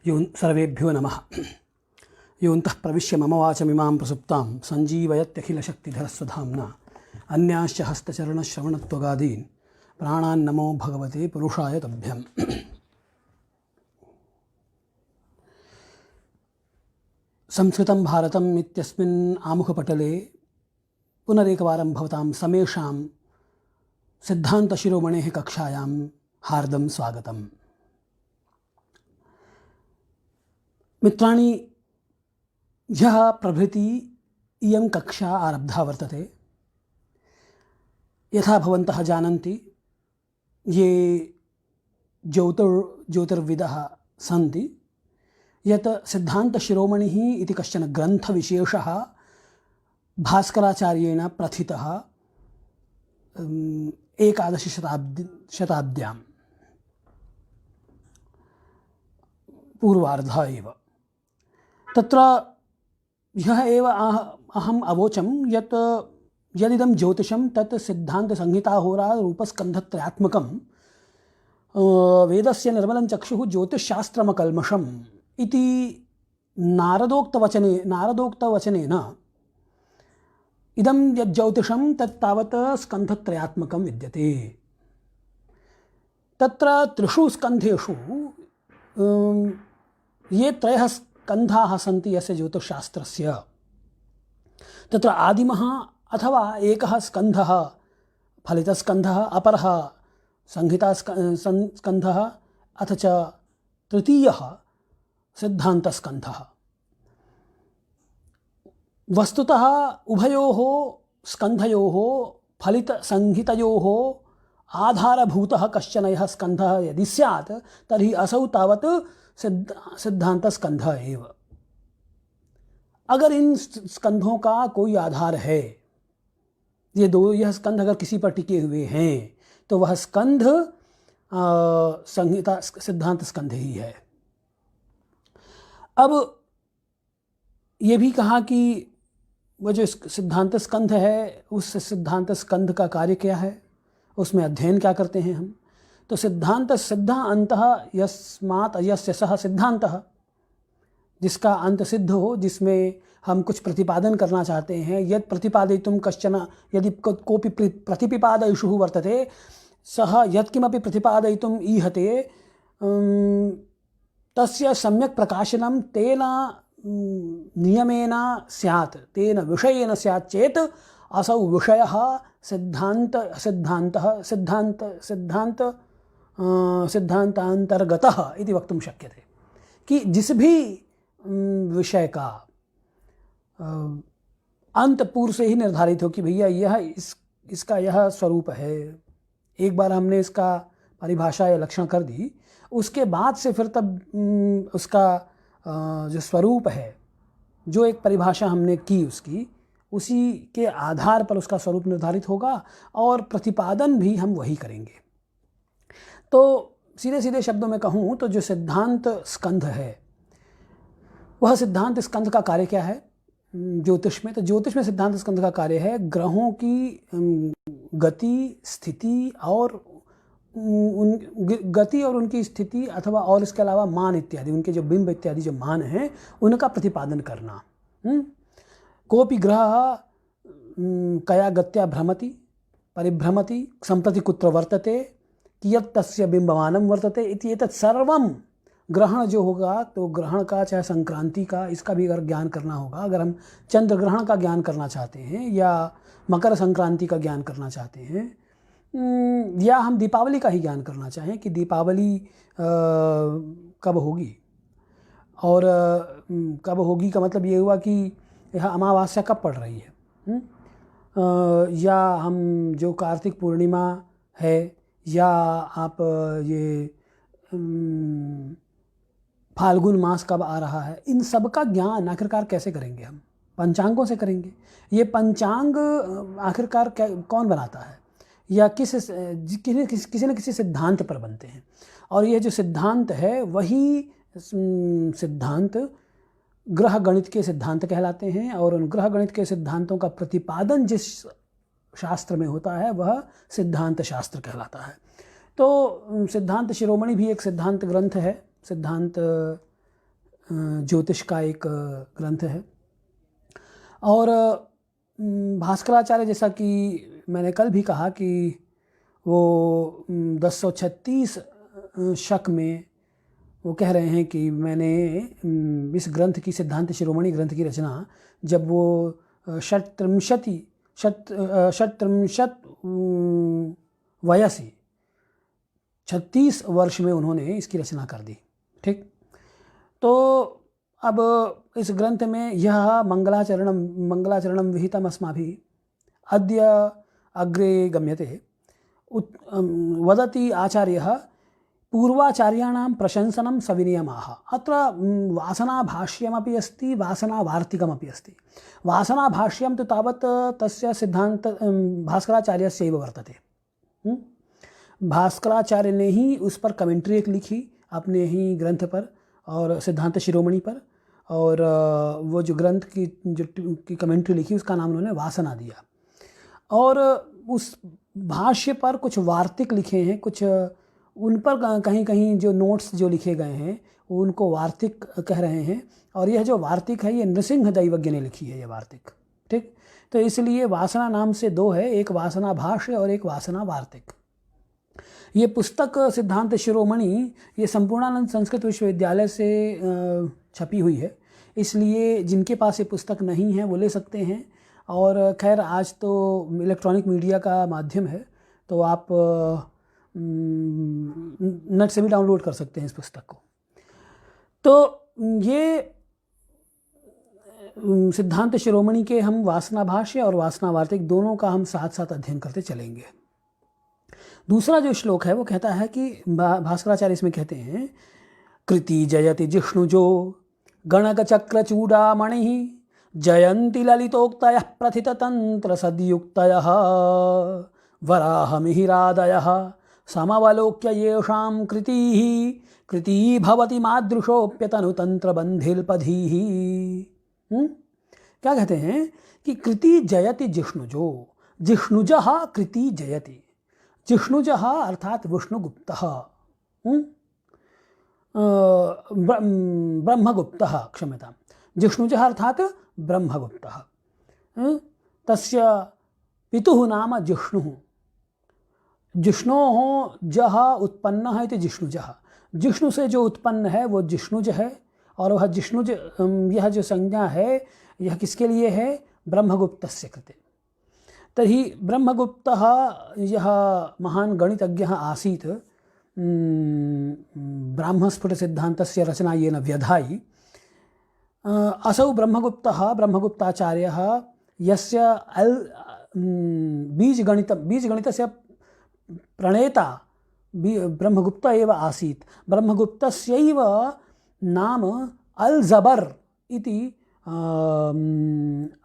सर्वेभ्यो नमः। योऽन्तः प्रविश्य मम वाचमिमां प्रसुप्तां सञ्जीवयत्यखिलशक्तिधरस्वधाम्ना अन्याश्च हस्तचरणश्रवणत्वगादीन् प्राणान्नमो भगवते पुरुषाय तुभ्यम्। संस्कृतं भारतम् इत्यस्मिन् आमुखपटले पुनरेकवारं भवतां समेषां सिद्धान्तशिरोमणेः कक्षायां हार्दं स्वागतम्। मित्राणि, ह्यः प्रभृति इयं कक्षा आरब्धा वर्तते। यथा भवन्तः जानन्ति, ये ज्योतिर्विदः सन्ति यत् सिद्धान्तशिरोमणिः इति कश्चन ग्रन्थविशेषः भास्कराचार्येण प्रथितः 11शताब्द्यां पूर्वार्धः एव। तत्र ह्यः एव अहम् अवोचं यत् यदिदं ज्योतिषं तत् सिद्धान्तसंहिताहोरारूपस्कन्धत्रयात्मकं वेदस्य निर्मलं चक्षुः ज्योतिषशास्त्रमकल्मषम् इति नारदोक्तवचनेन इदं यज्ज्योतिषं तत्तावत् स्कन्धत्रयात्मकं विद्यते। तत्र त्रिषु स्कन्धेषु ये त्रयः स्कन्धाः सन्ति यस्य ज्योतिषशास्त्रस्य, तत्र आदिमः अथवा एकः स्कन्धः फलितस्कन्धः, अपरः संहितास्कन्धः, अथ च तृतीयः सिद्धान्तस्कन्धः। वस्तुतः उभयोः स्कन्धयोः फलितसंहितयोः आधारभूतः कश्चन यः स्कन्धः यदि स्यात् तर्हि असौ तावत् सिद्धान्तस्कन्धः एव। अगर इन स्कंधों का कोई आधार है, यह स्कंध अगर किसी पर टिके हुए हैं, तो वह स्कंध संहिता सिद्धांत स्कंध ही है। अब ये भी कहा कि वह जो सिद्धांत स्कंध है, उस सिद्धांत स्कंध का कार्य क्या है, उसमें अध्ययन क्या करते हैं हम। तो सिद्धांत सिद्ध अंतः यस्मात् यस्य सः सिद्धांतः, जिसका अंत सिद्ध हो, जिसमें हम कुछ प्रतिपादन करना चाहते हैं। यद प्रतिपादयितुं कश्चन यदि कोऽपि प्रतिपिपादयिषुः वर्तते, सः यत्किमपि प्रतिपादयितुम् ईहते, तस्य सम्यक् प्रकाशनं तेन नियमेन स्यात्, तेन विषयेन स्यात् चेत् असौ विषयः सिद्धांतांतर्गतः इति वक्तुं शक्यते। कि जिस भी विषय का अंत पूर्व से ही निर्धारित हो कि भैया यह इसका यह स्वरूप है, एक बार हमने इसका परिभाषा या लक्षण कर दी, उसके बाद से फिर तब उसका जो स्वरूप है, जो एक परिभाषा हमने की उसकी, उसी के आधार पर उसका स्वरूप निर्धारित होगा और प्रतिपादन भी हम वही करेंगे। तो सीधे सीधे शब्दों में कहूँ तो जो सिद्धांत स्कंध है, वह सिद्धांत स्कंध का कार्य क्या है ज्योतिष में। तो ज्योतिष में सिद्धांत स्कंध का कार्य है ग्रहों की गति, स्थिति और उनकी स्थिति, अथवा और इसके अलावा मान इत्यादि, उनके जो बिंब इत्यादि जो मान हैं, उनका प्रतिपादन करना। कोऽपि ग्रहः कया गत्या भ्रमति परिभ्रमति सम्प्रति कुत्र वर्तते कियत् तस्य बिंबमानं वर्तते इति एतत् सर्वं ग्रहण जो होगा, तो ग्रहण का चाहे संक्रांति का, इसका भी अगर ज्ञान करना होगा, अगर हम चंद्र ग्रहण का ज्ञान करना चाहते हैं या मकर संक्रांति का ज्ञान करना चाहते हैं, या हम दीपावली का ही ज्ञान करना चाहें कि दीपावली कब होगी, और कब होगी का मतलब ये हुआ कि यह अमावस्या कब पड़ रही है, या हम जो कार्तिक पूर्णिमा है, या आप ये फाल्गुन मास कब आ रहा है, इन सब का ज्ञान आखिरकार कैसे करेंगे हम? पंचांगों से करेंगे। ये पंचांग आखिरकार कौन बनाता है, या किसी न किसी सिद्धांत पर बनते हैं। और ये जो सिद्धांत है, वही सिद्धांत ग्रह गणित के सिद्धांत कहलाते हैं, और उन ग्रह गणित के सिद्धांतों का प्रतिपादन जिस शास्त्र में होता है, वह सिद्धांत शास्त्र कहलाता है। तो सिद्धांत शिरोमणि भी एक सिद्धांत ग्रंथ है, सिद्धांत ज्योतिष का एक ग्रंथ है। और भास्कराचार्य, जैसा कि मैंने कल भी कहा कि वो 1036 शक में वो कह रहे हैं कि मैंने इस ग्रंथ की, सिद्धांत शिरोमणि ग्रंथ की रचना जब वो षट्त्रिंशत् वयसी 36 वर्ष में उन्होंने इसकी रचना कर दी। ठीक, तो अब इस ग्रंथ में यह मंगलाचरणं विहितम् अस्माभिः अद्य अग्रे गम्यते। वदति आचार्यः पूर्वाचार्याणां प्रशंसनं सविनियमाः। अत्र वासनाभाष्यमपि अस्ति, वासनावार्तिकमपि अस्ति। वासनाभाष्यं तु तावत् तस्य सिद्धान्त भास्कराचार्यस्यैव वर्तते। भास्कराचार्य ने ही उस पर कमेंट्री एक लिखी अपने ही ग्रंथ पर और सिद्धांत शिरोमणि पर, और वो जो ग्रंथ की कमेंट्री लिखी उसका नाम उन्होंने वासना दिया। और उस भाष्य पर कुछ वार्तिक लिखे हैं, कुछ उन पर कहीं कहीं जो नोट्स जो लिखे गए हैं उनको वार्तिक कह रहे हैं। और यह जो वार्तिक है ये नृसिंह दैवज्ञ ने लिखी है, ये वार्तिक। ठीक, तो इसलिए वासना नाम से दो है, एक वासना भाष्य और एक वासना वार्तिक। ये पुस्तक सिद्धांत शिरोमणि ये संपूर्णानंद संस्कृत विश्वविद्यालय से छपी हुई है, इसलिए जिनके पास ये पुस्तक नहीं है वो ले सकते हैं। और खैर आज तो इलेक्ट्रॉनिक मीडिया का माध्यम है, तो आप नेट से भी डाउनलोड कर सकते हैं इस पुस्तक को। तो ये सिद्धांत शिरोमणि के हम वासना भाष्य और वासना वार्तिक दोनों का हम साथ साथ अध्ययन करते चलेंगे। दूसरा जो श्लोक है वो कहता है कि भास्कराचार्य इसमें कहते हैं, कृति जयति जिष्णुजो गणक चक्र चूड़ामणि जयंती ललितोक्तयः प्रथित तंत्र सद्युक्तयः वराहमिहिरादयः समवलोक्य येषां कृतिः भवति मादृशोऽप्यतनुतंत्र बन्धिल्पधीः। क्या कहते हैं कि कृति जयति जिष्णुजो, जिष्णुजः कृति जयति। जिष्णुजः अर्थात विष्णुगुप्तः, ब्रह्मगुप्तः, क्षम्यतां, जिष्णुजः अर्थात ब्रह्मगुप्तः। तस्य पितुः नाम जिष्णुः। जिष्णोः जः उत्पन्नः इति जिष्णुजः। जिष्णु से जो उत्पन्न है वो जिष्णुज है, और वह जिष्णुज, यह जो संज्ञा है यह किसके लिए है? ब्रह्मगुप्तस्य कृते। तर्हि ब्रह्मगुप्तः यह महान् गणितज्ञः आसीत्, ब्राह्मस्फुटसिद्धान्तस्य रचना येन व्यधायि। असौ ब्रह्मगुप्ताचार्यः यस्य बीजगणितस्य प्रणेता ब्रह्मगुप्त एव आसीत्। ब्रह्मगुप्तस्यैव नाम अल्जबर इति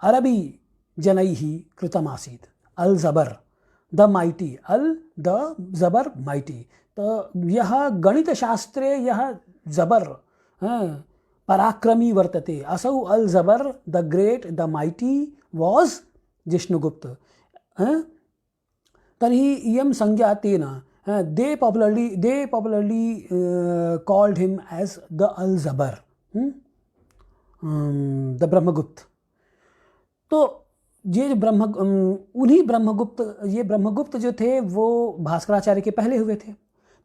अरबी जनैः कृतमासीत्। Al Jabr the mighty, Al the Jabr mighty. तो यह गणितशास्त्रे यह जबर पराक्रमी वर्तते। असौ Al Jabr the great the mighty was Jishnugupta. तर्हि इयं संज्ञा तेन they popularly called him as the Al-Zabar, the Brahmagupta. तो ये उन्हीं ब्रह्मगुप्त जो थे वो भास्कराचार्य के पहले हुए थे।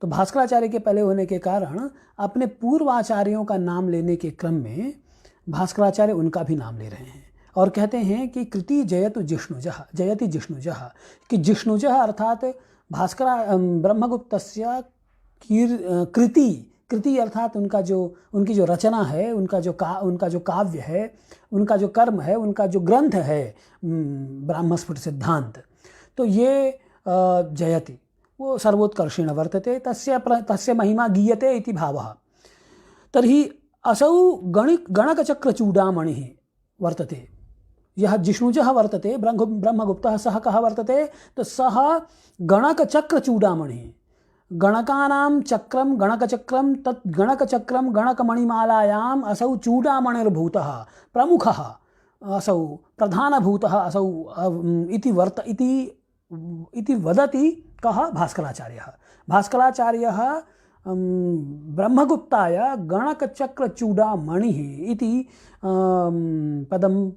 तो भास्कराचार्य के पहले होने के कारण अपने पूर्वाचार्यों का नाम लेने के क्रम में भास्कराचार्य उनका भी नाम ले रहे हैं और कहते हैं कि कृति जयतु जिष्णुजः, जयति जिष्णुजः, कि जिष्णुजः अर्थात ब्रह्मगुप्तस्य कृति अर्थात उनकी जो रचना है, उनका जो काव्य है, उनका जो कर्म है, उनका जो ग्रंथ है ब्राह्मस्फुट सिद्धांत, तो ये जयति वो सर्वोत्कर्षेण वर्तते, तस्य महिमा गीयते इति भावः। तर्हि असौ गणकचक्रचूडामणिः वर्तते। यह जिष्णुजः वर्तते, ब्रह्मगुप्तः, सः कः वर्तते? तो सः गणकचक्रचूडामणिः। गणकानां चक्रं गणकचक्रं, तत् गणकचक्रं गणकमणिमालायाम् असौ चूडामणिर्भूतः, प्रमुखः असौ, प्रधानभूतः असौ इति वदति कः? भास्कराचार्यः। भास्कराचार्यः ब्रह्मगुप्ताय गणकचक्रचूडामणिः इति पदं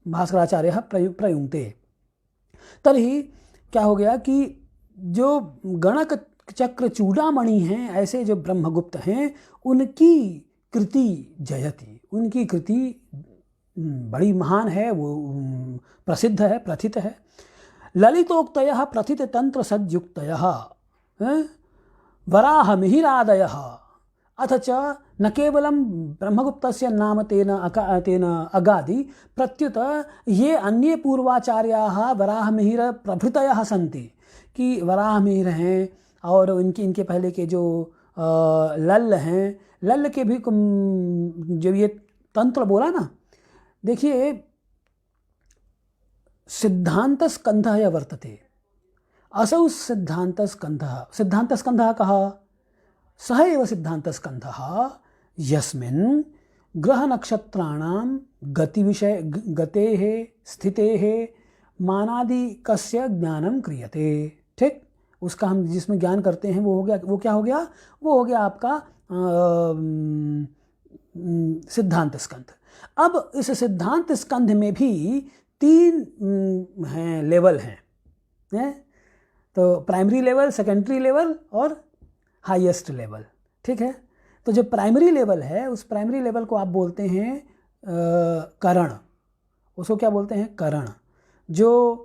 भास्कराचार्यः प्रयुङ्क्ते। तर्हि क्या हो गया कि जो गणक चक्र चूड़ामणि हैं, ऐसे जो ब्रह्मगुप्त हैं, उनकी कृति जयति, उनकी कृति बड़ी महान है, वो प्रसिद्ध है, प्रथित है। ललितोक्तयः प्रथित तंत्र सद्युक्तयः वराह मिहिरादयः अथ च न केवलं ब्रह्मगुप्तस्य नाम तेन अगादि प्रत्युत ये अन्ये पूर्वाचार्याः वराहमिहिर प्रभृतयः सन्ति, कि वराहमिहिर हैं और इनके पहले के जो लल्ल हैं, लल्ल के भी जब ये तंत्र बोला ना, देखिए सिद्धान्तस्कन्धः वर्तते, असौ सिद्धान्तस्कन्धः कः? सः एव सिद्धान्तस्कन्धः यस्मिन् ग्रहनक्षत्राणां गतेः स्थितेः मानादिकस्य ज्ञानं क्रियते। ठीक, उसका हम जिसमें ज्ञान करते हैं वो हो गया, वो क्या हो गया? वो हो गया आपका सिद्धांत स्कंध। अब इस सिद्धांत स्कंध में भी 3 हैं, लेवल हैं, तो प्राइमरी लेवल, सेकेंडरी लेवल और हाईएस्ट लेवल। ठीक है, तो जो प्राइमरी लेवल है, उस प्राइमरी लेवल को आप बोलते हैं करण, उसको क्या बोलते हैं? करण। जो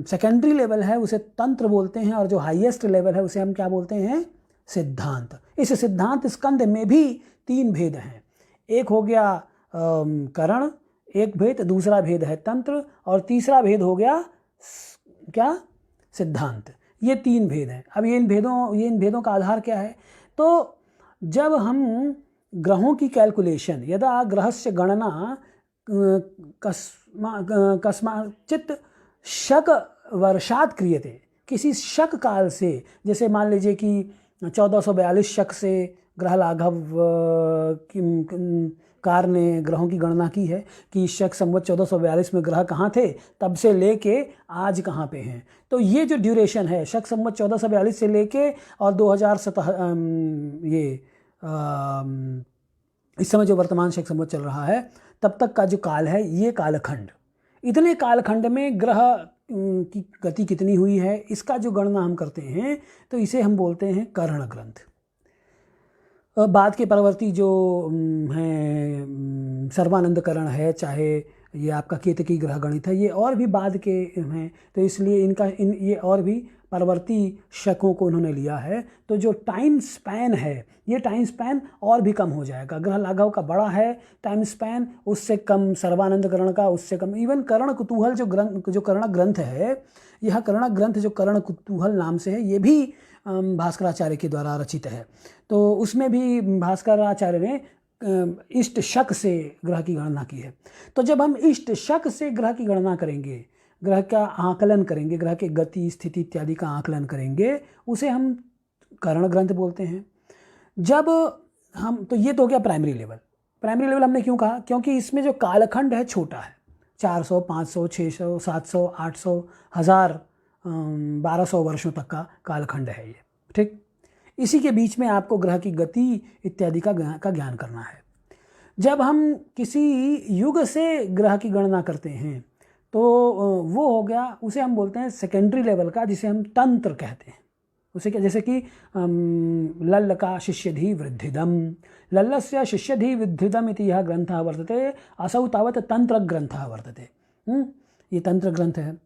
सेकेंडरी लेवल है उसे तंत्र बोलते हैं, और जो हाईएस्ट लेवल है उसे हम क्या बोलते हैं? सिद्धांत। इस सिद्धांत स्कंध में भी 3 भेद हैं। एक हो गया करण, एक भेद, दूसरा भेद है तंत्र, और तीसरा भेद हो गया क्या? सिद्धांत। ये 3 भेद हैं। अब ये इन भेदों का आधार क्या है? तो जब हम ग्रहों की कैलकुलेशन, यदा ग्रहस्य गणना कस्माचित् शक वर्षात क्रियते, किसी शक काल से, जैसे मान लीजिए कि 1442 शक से ग्रह लाघव कार ने ग्रहों की गणना की है कि शक संवत 1442 में ग्रह कहाँ थे, तब से लेके आज कहाँ पे हैं। तो ये जो ड्यूरेशन है शक संवत 1442 से लेके और 2007 इस समय जो वर्तमान शक संवत चल रहा है, तब तक का जो काल है, ये कालखंड, इतने कालखंड में ग्रह की गति कितनी हुई है, इसका जो गणना हम करते हैं, तो इसे हम बोलते हैं करण ग्रंथ। बाद के परवर्ती जो हैं सर्वानंद करण है, चाहे ये आपका केतकी ग्रह गणित है, ये और भी बाद के हैं, तो इसलिए ये और भी परवर्ती शकों को उन्होंने लिया है। तो जो टाइम स्पैन है, ये टाइम स्पैन और भी कम हो जाएगा। ग्रह लाघव का बड़ा है टाइम स्पैन, उससे कम सर्वानंद करण का, उससे कम इवन कर्ण कुतूहल जो कर्ण ग्रंथ है, यह कर्ण ग्रंथ जो कर्ण कुतूहल नाम से है, ये भी भास्कराचार्य के द्वारा रचित है। तो उसमें भी भास्कराचार्य ने इष्ट शक से ग्रह की गणना की है। तो जब हम इष्ट शक से ग्रह की गणना करेंगे, ग्रह का आकलन करेंगे, ग्रह के गति स्थिति इत्यादि का आकलन करेंगे, उसे हम कर्ण ग्रंथ बोलते हैं। जब हम, तो ये तो हो गया प्राइमरी लेवल। प्राइमरी लेवल हमने क्यों कहा? क्योंकि इसमें जो कालखंड है छोटा है, 400, 500, 600, 700, 800, 1000, 1200 वर्षों तक का कालखंड है ये। ठीक, इसी के बीच में आपको ग्रह की गति इत्यादि का ज्ञान करना है। जब हम किसी युग से ग्रह की गणना करते हैं, तो वो हो गया, उसे हम बोलते हैं सेकेंडरी लेवल का, जिसे हम तंत्र कहते हैं। उसे क्या, जैसे कि लल्ल का शिष्यधि वृद्धिदम, लल्लस्य शिष्यधि वृद्धिदम इति यह ग्रंथः वर्तते, असौ तावत् तंत्र ग्रंथः वर्तते। ये तंत्र ग्रंथ है।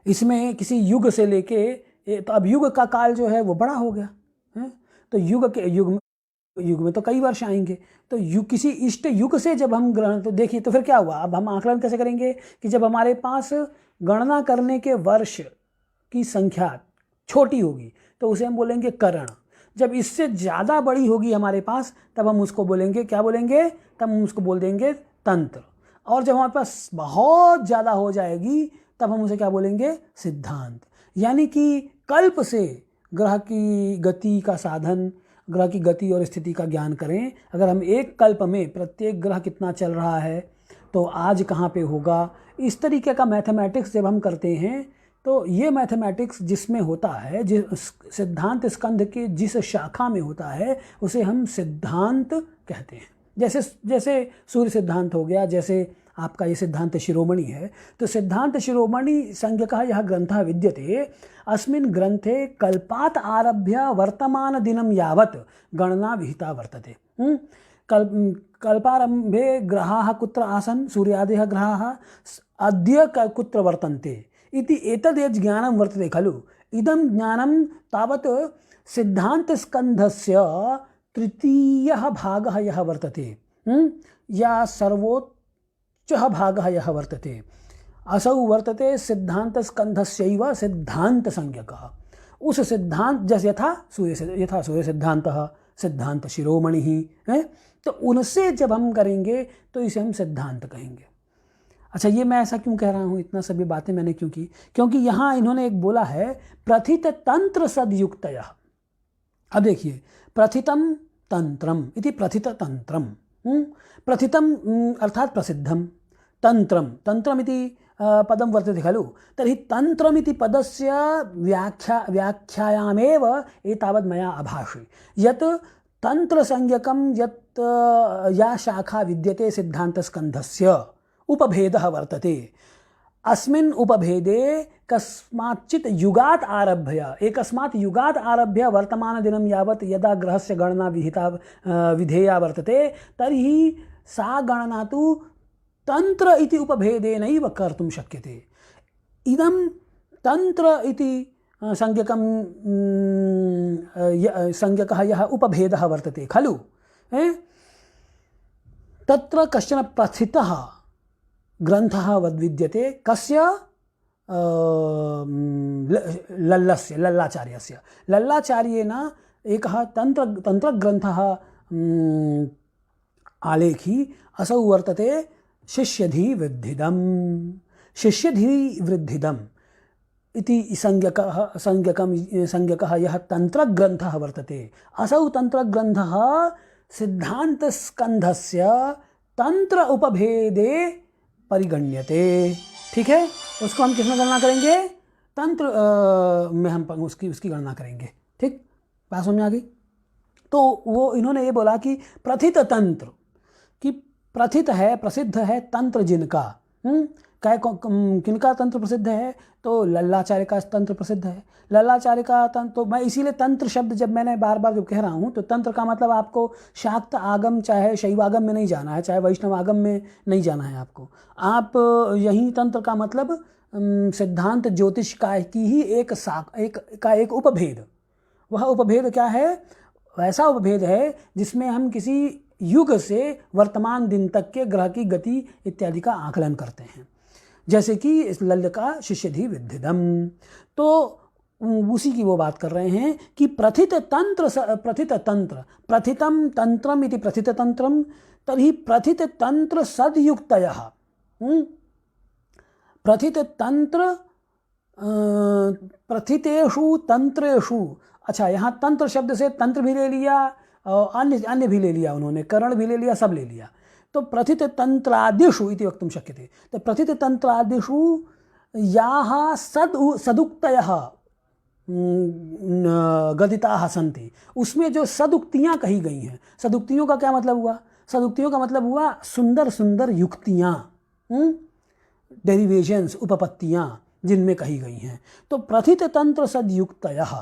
इसमें किसी युग से लेके, तो अब युग का काल जो है वो बड़ा हो गया है, तो युग में तो कई वर्ष आएंगे। तो किसी इष्ट युग से जब हम ग्रहण, तो देखिए, तो फिर क्या हुआ? अब हम आकलन कैसे करेंगे कि जब हमारे पास गणना करने के वर्ष की संख्या छोटी होगी, तो उसे हम बोलेंगे करण। जब इससे ज़्यादा बड़ी होगी हमारे पास, तब हम उसको बोलेंगे, क्या बोलेंगे? तब हम उसको बोल देंगे तंत्र। और जब हमारे पास बहुत ज़्यादा हो जाएगी, तब हम उसे क्या बोलेंगे? सिद्धांत। यानी कि कल्प से ग्रह की गति का साधन, ग्रह की गति और स्थिति का ज्ञान करें। अगर हम एक कल्प में प्रत्येक ग्रह कितना चल रहा है, तो आज कहाँ पे होगा, इस तरीके का मैथमेटिक्स जब हम करते हैं, तो ये मैथमेटिक्स जिसमें होता है, जिस सिद्धांत स्कंध के जिस शाखा में होता है उसे हम सिद्धांत कहते हैं। जैसे जैसे सूर्य सिद्धांत हो गया, जैसे आपका ये सिद्धांत शिरोमणि है, तो सिद्धांत शिरोमणि संज्ञकः यः ग्रंथः विद्यते अस्मिन् ग्रंथे कल्पात् आरभ्य वर्तमान दिनं यावत् गणना विहिता वर्तते। कल्पारंभे ग्रहाः कुत्र आसन्, सूर्यादयः ग्रहाः अद्य कुत्र वर्तन्ते इति एतद् ज्ञानं वर्तते खलु। इदं ज्ञानं तावत् सिद्धान्तस्कन्धस्य तृतीयः भागः यः वर्तते, या सर्वोच्चः भागः यः वर्तते, असौ वर्तते सिद्धान्तस्कन्धस्यैव सिद्धान्तसंज्ञकः। उस सिद्धांत जैसे यथा सूर्य सिद्धांतः, सिद्धांत शिरोमणि है, तो उनसे जब हम करेंगे तो इसे हम सिद्धांत कहेंगे। अच्छा, ये मैं ऐसा क्यों कह रहा हूँ, इतना सभी बातें मैंने क्यों की, क्योंकि यहाँ इन्होंने एक बोला है प्रथित तंत्र सदयुक्तयः। अब देखिए, प्रथितम तंत्रम इति प्रथित तंत्रम, प्रथितम अर्थात प्रसिद्धम, तंत्रम तंत्रम इति पदं वर्तते खलु। तर्हि तंत्रम इति पदस्य व्याख्यायामेव एतावत् मया अभाषे यत् तंत्रसंज्ञकं यत् या शाखा विद्यते सिद्धान्तस्कन्धस्य उपभेदः वर्तते। अस्मिन् उपभेदे कस्माच्चित् युगात् आरभ्य, एकस्मात् युगात् आरभ्य वर्तमानदिनं यावत् यदा ग्रहस्य गणना विधेया वर्तते, तर्हि सा गणना तु तंत्र इति उपभेदेनैव कर्तुं शक्यते। इदं तंत्र इति संज्ञकः यः उपभेदः वर्तते खलु, तत्र कश्चन प्रथितः ग्रंथः विद्यते, कस्य, लल्लस्य, लल्लाचार्यस्य। लल्लाचार्येण एकः तंत्रग्रंथः आलेखी, असौ वर्तते शिष्यधिवृद्धिदम्। शिष्यधिवृद्धिदम् इति संज्ञकः यः तंत्रग्रंथः वर्तते, असौ तंत्रग्रंथः सिद्धान्तस्कन्धस्य तंत्र उपभेदे परिगण्यते। ठीक है, उसको हम किसमें गणना करेंगे, तंत्र में हम उसकी गणना करेंगे। ठीक, बात समझ में आ गई। तो वो इन्होंने ये बोला कि प्रथित तंत्र, कि प्रथित है, प्रसिद्ध है तंत्र जिनका, किनका तंत्र प्रसिद्ध है, तो लल्लाचार्य का तंत्र प्रसिद्ध है। लल्लाचार्य का तंत्र, तो मैं इसीलिए तंत्र शब्द जब मैंने बार बार जब कह रहा हूँ, तो तंत्र का मतलब आपको शाक्त आगम चाहे शैवागम में नहीं जाना है, चाहे वैष्णव आगम में नहीं जाना है आपको। आप यही तंत्र का मतलब सिद्धांत ज्योतिष का की ही एक उपभेद। वह उपभेद क्या है, वैसा उपभेद है जिसमें हम किसी युग से वर्तमान दिन तक के ग्रह की गति इत्यादि का आकलन करते हैं, जैसे कि इस लल्ल का शिष्यधिवृद्धिदम्। तो उसी की वो बात कर रहे हैं कि प्रथित तंत्र प्रथितम तंत्रम इति प्रथित तंत्रम, तर्हि प्रथित तंत्र सदयुक्तयः, प्रथित तंत्र प्रथितेषु तंत्रेषु। अच्छा, यहाँ तंत्र शब्द से तंत्र भी ले लिया और अन्य भी ले लिया उन्होंने, करण भी ले लिया, सब ले लिया। तो प्रथित तंत्रादिषु इति वक्तुं शक्यते। तो प्रथित तंत्रादिषु याः सदुक्तयः गदिताः सन्ति, उसमें जो सदुक्तियाँ कही गई हैं, सदुक्तियों का क्या मतलब हुआ, सदुक्तियों का मतलब हुआ सुंदर सुंदर युक्तियाँ, डेरिवेशंस, उपपत्तियाँ जिनमें कही गई हैं। तो प्रथित तंत्र सदयुक्तयः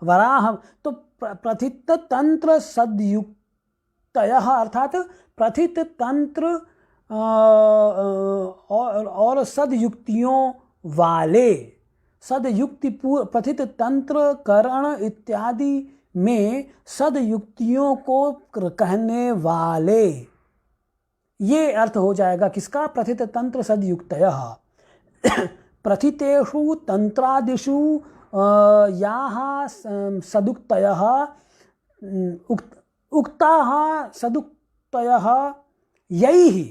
वराह, तो प्रथित तंत्र सदयुक्तयः अर्थात प्रथित तंत्र और सदयुक्तियों वाले, सदयुक्ति प्रथित तंत्र करण इत्यादि में सदयुक्तियों को कहने वाले, ये अर्थ हो जाएगा किसका, प्रथित तंत्र सदयुक्तयः। प्रथितेषु तंत्रादिषु याः सदुक्तयः उक्ताः सदुक्तयः यैः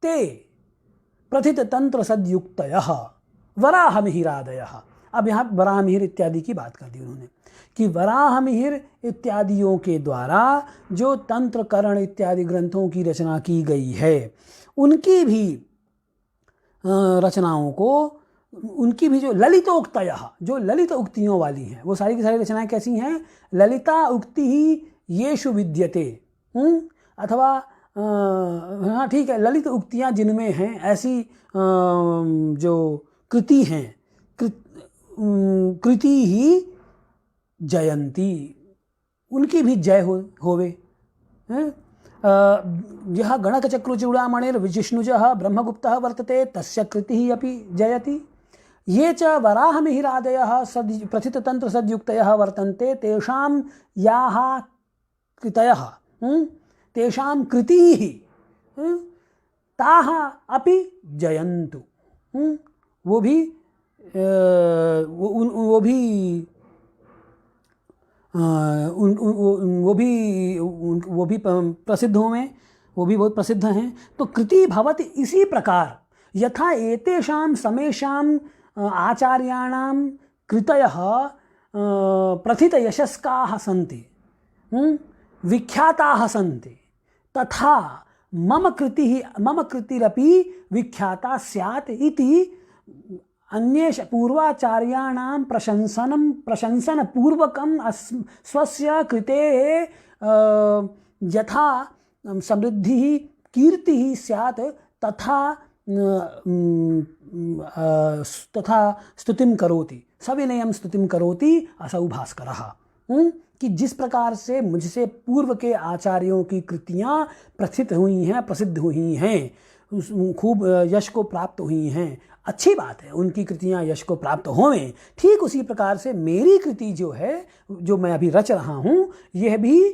ते प्रथित तंत्र सदयुक्तयः वराहमिहिरादयः। अब यहाँ वराहमिहिर इत्यादि की बात कर दी उन्होंने कि वराहमिहिर इत्यादियों के द्वारा जो तंत्र करण इत्यादि ग्रंथों की रचना की गई है, उनकी भी रचनाओं को उनकी भी जो ललित उक्तयः, जो ललित उक्तियों वाली हैं, वो सारी की सारी रचनाएं कैसी हैं? ललिता उक्ति ही येषु विद्यते। अथवा हाँ ठीक है, ललित उक्तियाँ जिनमें हैं, ऐसी जो कृति हैं, कृति ही जयंती, उनकी भी जय होवे। यः गणकचक्रुचूडामणिर्विजिष्णुजः ब्रह्मगुप्तः वर्तते तस्य कृतिः अपि जयति। ये च वराहमिहिरादयः प्रथिततन्त्रसद्युक्तयः वर्तन्ते तेषां याः कृतयः तेषां कृतिः ताः अपि जयन्तु। वो भी प्रसिद्ध हुए, वो भी बहुत प्रसिद्ध हैं। तो कृति भवति इसी प्रकार यथा एतेषां समेषां आचार्याणां कृतयः प्रथितयशस्काः सन्ति, विख्याताः सन्ति, तथा मम कृतिरपि विख्याता स्यात् इति अन्येष पूर्वाचार्याणां प्रशंसनपूर्वकं स्वस्य कृतेः यथा समृद्धिः कीर्तिः स्यात् तथा स्तुतिं करोति, सविनयं स्तुतिं करोति असौ भास्करः। कि जिस प्रकार से मुझसे पूर्व के आचार्यों की कृतियाँ प्रसिद्ध हुई हैं, प्रसिद्ध हुई हैं, खूब यश को प्राप्त हुई हैं, अच्छी बात है, उनकी कृतियाँ यश को प्राप्त होवें, ठीक उसी प्रकार से मेरी कृति जो है, जो मैं अभी रच रहा हूँ, यह भी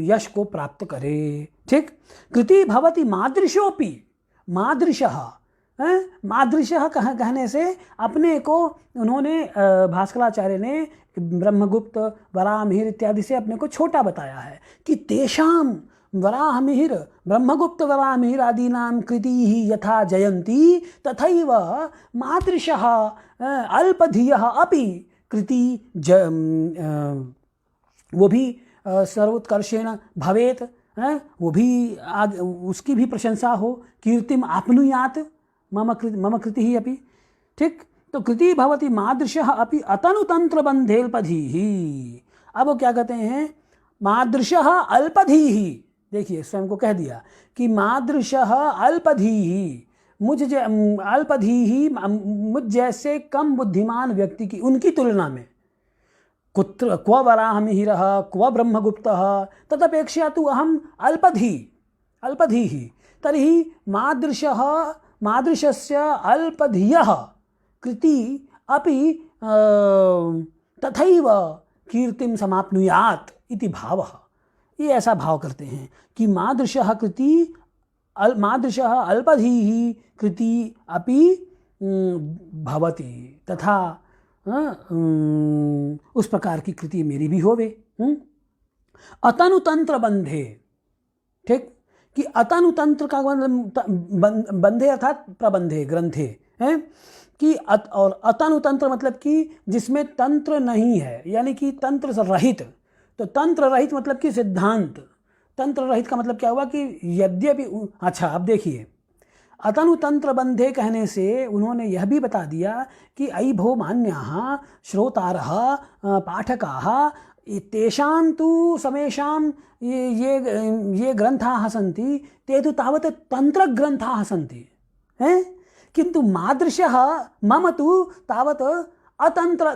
यश को प्राप्त करे। ठीक। कृति भवति मादृशोपि, मादृशः, मादृशः कहने से अपने को उन्होंने भास्कराचार्य ने ब्रह्मगुप्त, वराहमिहिर इत्यादि से अपने को छोटा बताया है कि तेषां वराहमिहिर, ब्रह्मगुप्त, वराहमिहिर आदीनां कृतिः यथा जयन्ति तथैव मादृशः अल्पधियः अपि कृति वो भी सर्वोत्कर्षेण भवेत्, वो भी उसकी भी प्रशंसा हो, कीर्तिम आपनुयात् मम कृतिः अपि। ठीक। तो कृति भवति मादृशः अपि अतनुतंत्रबंधेल्पधीः। अब वो क्या कहते हैं? मादृशः अल्पधीः, देखिए स्वयं को कह दिया कि मादृशः अल्पधीः, मुझ जैसे कम बुद्धिमान व्यक्ति की, उनकी तुलना में क्व वराहमिहिरः क्व ब्रह्मगुप्तः तदपेक्षया तु अहम् अल्पधीः। तर्हि मादृशस्य अल्पधियः कृति अपि तथैव कीर्तिं समाप्नुयात् इति भावः। ये ऐसा भाव करते हैं कि मादृशः अल्पधीः कृति अपि भवति, तथा उस प्रकार की कृति मेरी भी होवे। अतनुतंत्र बंधे। ठीक। कि अतनुतंत्र का बंधे अर्थात प्रबंधे, ग्रंथे हैं कि और अतनुतंत्र मतलब कि जिसमें तंत्र नहीं है, यानी कि तंत्र रहित। तो तंत्र रहित मतलब कि सिद्धांत, तंत्र रहित का मतलब क्या हुआ कि यद्यपि, अच्छा अब देखिए, अतनुतंत्र बंधे कहने से उन्होंने यह भी बता दिया कि अयि भो मान्याः श्रोतारः पाठकाः तेषां तु समेषां ये ग्रंथाः सन्ति ते तु तावत् तंत्रग्रंथाः सन्ति हैं, किंतु मादृशः मम तु तावत्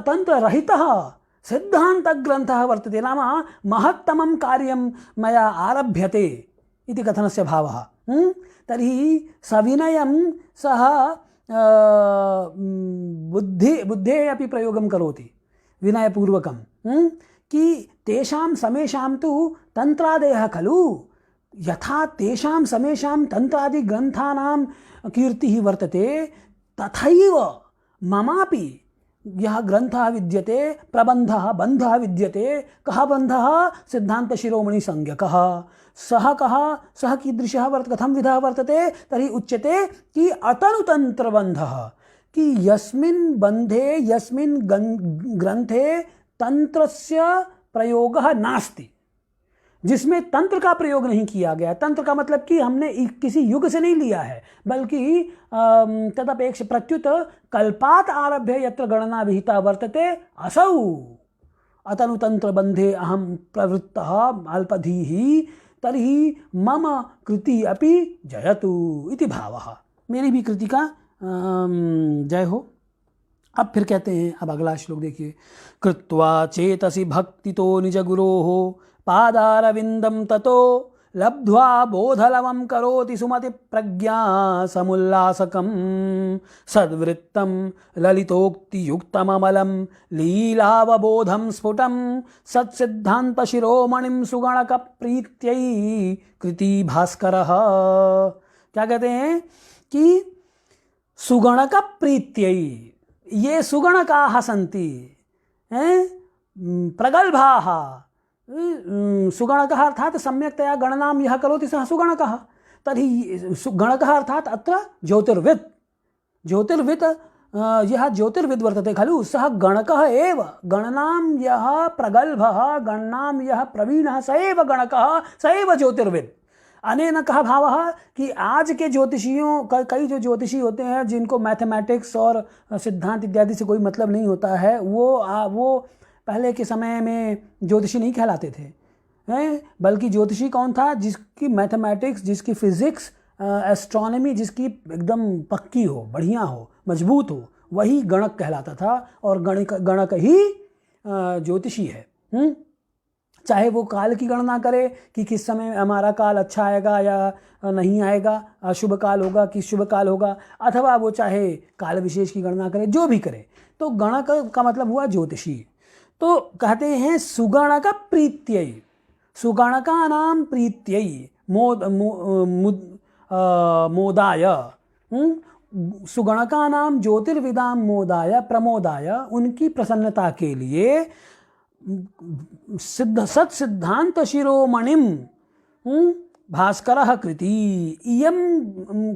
तंत्ररहितः सिद्धान्तग्रन्थः वर्तते, नाम महत्तमं कार्यं मया आरभ्यते इति कथनस्य भावः। तर्हि सविनयं सः बुद्धेः अपि प्रयोगं करोति, विनयपूर्वकं, कि तेषां समेषां तु तन्त्रादयः खलु, यथा तेषां समेषां तन्त्रादिग्रन्थानां कीर्तिः वर्तते तथैव ममापि यः ग्रन्थः विद्यते, प्रबन्धः, बन्धः विद्यते। कः बन्धः? सिद्धान्तशिरोमणिसंज्ञकः। सः कः? सः कीदृशः कथं विधः वर्तते? तर्हि उच्यते कि अतनुतन्त्रबन्धः, कि यस्मिन् बन्धे, यस्मिन् ग्रन्थे तन्त्रस्य प्रयोगः नास्ति, जिसमें तंत्र का प्रयोग नहीं किया गया। तंत्र का मतलब कि हमने किसी युग से नहीं लिया है, बल्कि तदपेक्ष प्रत्युत कल्पात आरभ्य यत्र गणना विहिता वर्तते असौ अतनुतंत्र बंधे अहम प्रवृत्तः अल्पधीः तर्हि मम कृति अपि जयतु इति भावः। मेरी भी कृति का जय हो। अब फिर कहते हैं, अब अगला श्लोक देखिए। कृत्वा चेतसि भक्तितो निज गुरोः पादारविंदम ततो लब्ध्वा बोधलवं करोति सुमति प्रज्ञा समुल्लासकं सद्वृत्तं ललितोक्ति युक्तममलं लीलावबोधं स्फुटं सत्सिद्धांत शिरोमणिं सुगणक प्रीत्यै कृति भास्करः। क्या कहते हैं कि सुगणक प्रीत्यै, ये सुगणकाः सन्ति प्रगल्भाः। सुगणकः अर्थात सम्यक्तया गणनां यः करोति सः सुगणकः। तर्हि गणकः अर्थात अत्र ज्योतिर्वित्। ज्योतिर्वित् यः ज्योतिर्विद् वर्तते खलु सः गणकः एव। गणनां यः प्रगल्भः, गणनां यः प्रवीणः स एव गणकः, स एव ज्योतिर्विद्। अनेन कः भावः कि आज के ज्योतिषियों, कई जो ज्योतिषी होते हैं जिनको मैथमेटिक्स और सिद्धांत इत्यादि से कोई मतलब नहीं होता है, वो पहले के समय में ज्योतिषी नहीं कहलाते थे, बल्कि ज्योतिषी कौन था? जिसकी मैथमेटिक्स, जिसकी फिजिक्स, एस्ट्रोनॉमी जिसकी एकदम पक्की हो, बढ़िया हो, मजबूत हो, वही गणक कहलाता था। और गणक ही ज्योतिषी है। चाहे वो काल की गणना करे कि किस समय हमारा काल अच्छा आएगा या नहीं आएगा, अशुभ काल होगा कि शुभ काल होगा, अथवा वो चाहे काल विशेष की गणना करे, जो भी करे, तो गणक का मतलब हुआ ज्योतिषी। तो कहते हैं सुगणक प्रीत्यै, सुगणकानां प्रीत्यै मोदाय, सुगणकानां ज्योतिर्विदां मोदाय प्रमोदाय, उनकी प्रसन्नता के लिए सत्सिद्धांत शिरोमणिम भास्करः कृति, इयं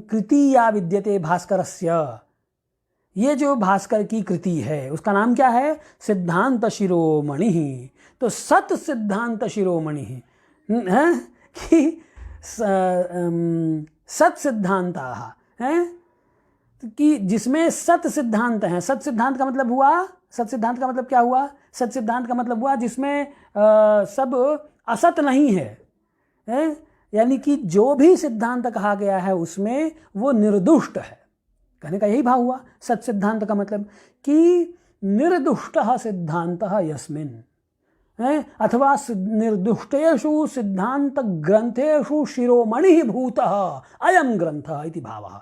कृति या विद्यते भास्करस्य। ये जो भास्कर की कृति है उसका नाम क्या है? सिद्धांत शिरोमणि। तो सत सिद्धांत शिरोमणि है कि सत सिद्धांताः हैं कि जिसमें सत सिद्धांत हैं। सत सिद्धांत का मतलब हुआ, सत सिद्धांत का मतलब क्या हुआ? सत सिद्धांत का मतलब हुआ जिसमें सब असत नहीं है, यानी कि जो भी सिद्धांत कहा गया है उसमें वो निर्दुष्ट है। कहने का यही भाव हुआ सत सिद्धांत का मतलब कि निर्दुष्टः सिद्धांतः यस्मिन्, अथवा निर्दुष्टेषु सिद्धांत ग्रंथेषु शिरोमणि भूतः अयं ग्रंथः इति भावः।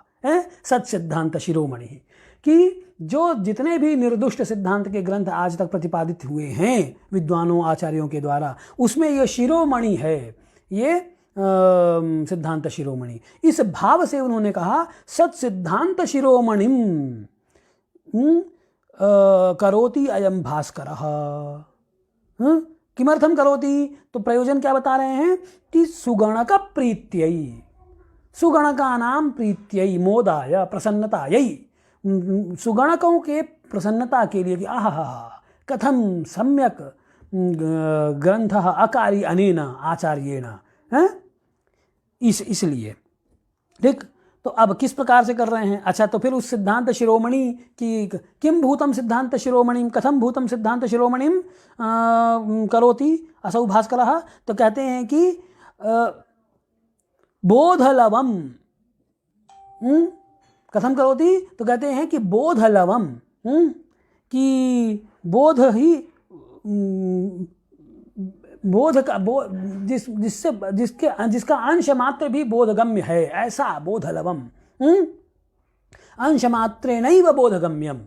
सत सिद्धांत शिरोमणि कि जो जितने भी निर्दुष्ट सिद्धांत के ग्रंथ आज तक प्रतिपादित हुए हैं विद्वानों आचार्यों के द्वारा, उसमें यह शिरोमणि है, ये सिद्धांत शिरोमणि। इस भाव से उन्होंने कहा सत सिद्धांत शिरोमणिम करोति अयम भास्करः। किमर्थम करोति? तो प्रयोजन क्या बता रहे हैं कि सुगणक प्रीत्यै, सुगणकानां प्रीत्यै मोदाय प्रसन्नतायै, सुगणकों के प्रसन्नता के लिए कि आहा कथम सम्यक ग्रंथः अकारि अनेन आचार्येण, इसलिए ठीक। तो अब किस प्रकार से कर रहे हैं? अच्छा, तो फिर उस सिद्धांत शिरोमणि की किम भूतम सिद्धांत शिरोमणिम कथम भूतम सिद्धांत शिरोमणिम करोति असौ भास्करः। तो कहते हैं कि बोधलवम कथम करोति, तो कहते हैं कि बोधलवम, कि बोध ही बोध का जिसका अंश मात्र भी बोधगम्य है, ऐसा बोधलवम, अंश मात्रेणैव बोधगम्यम।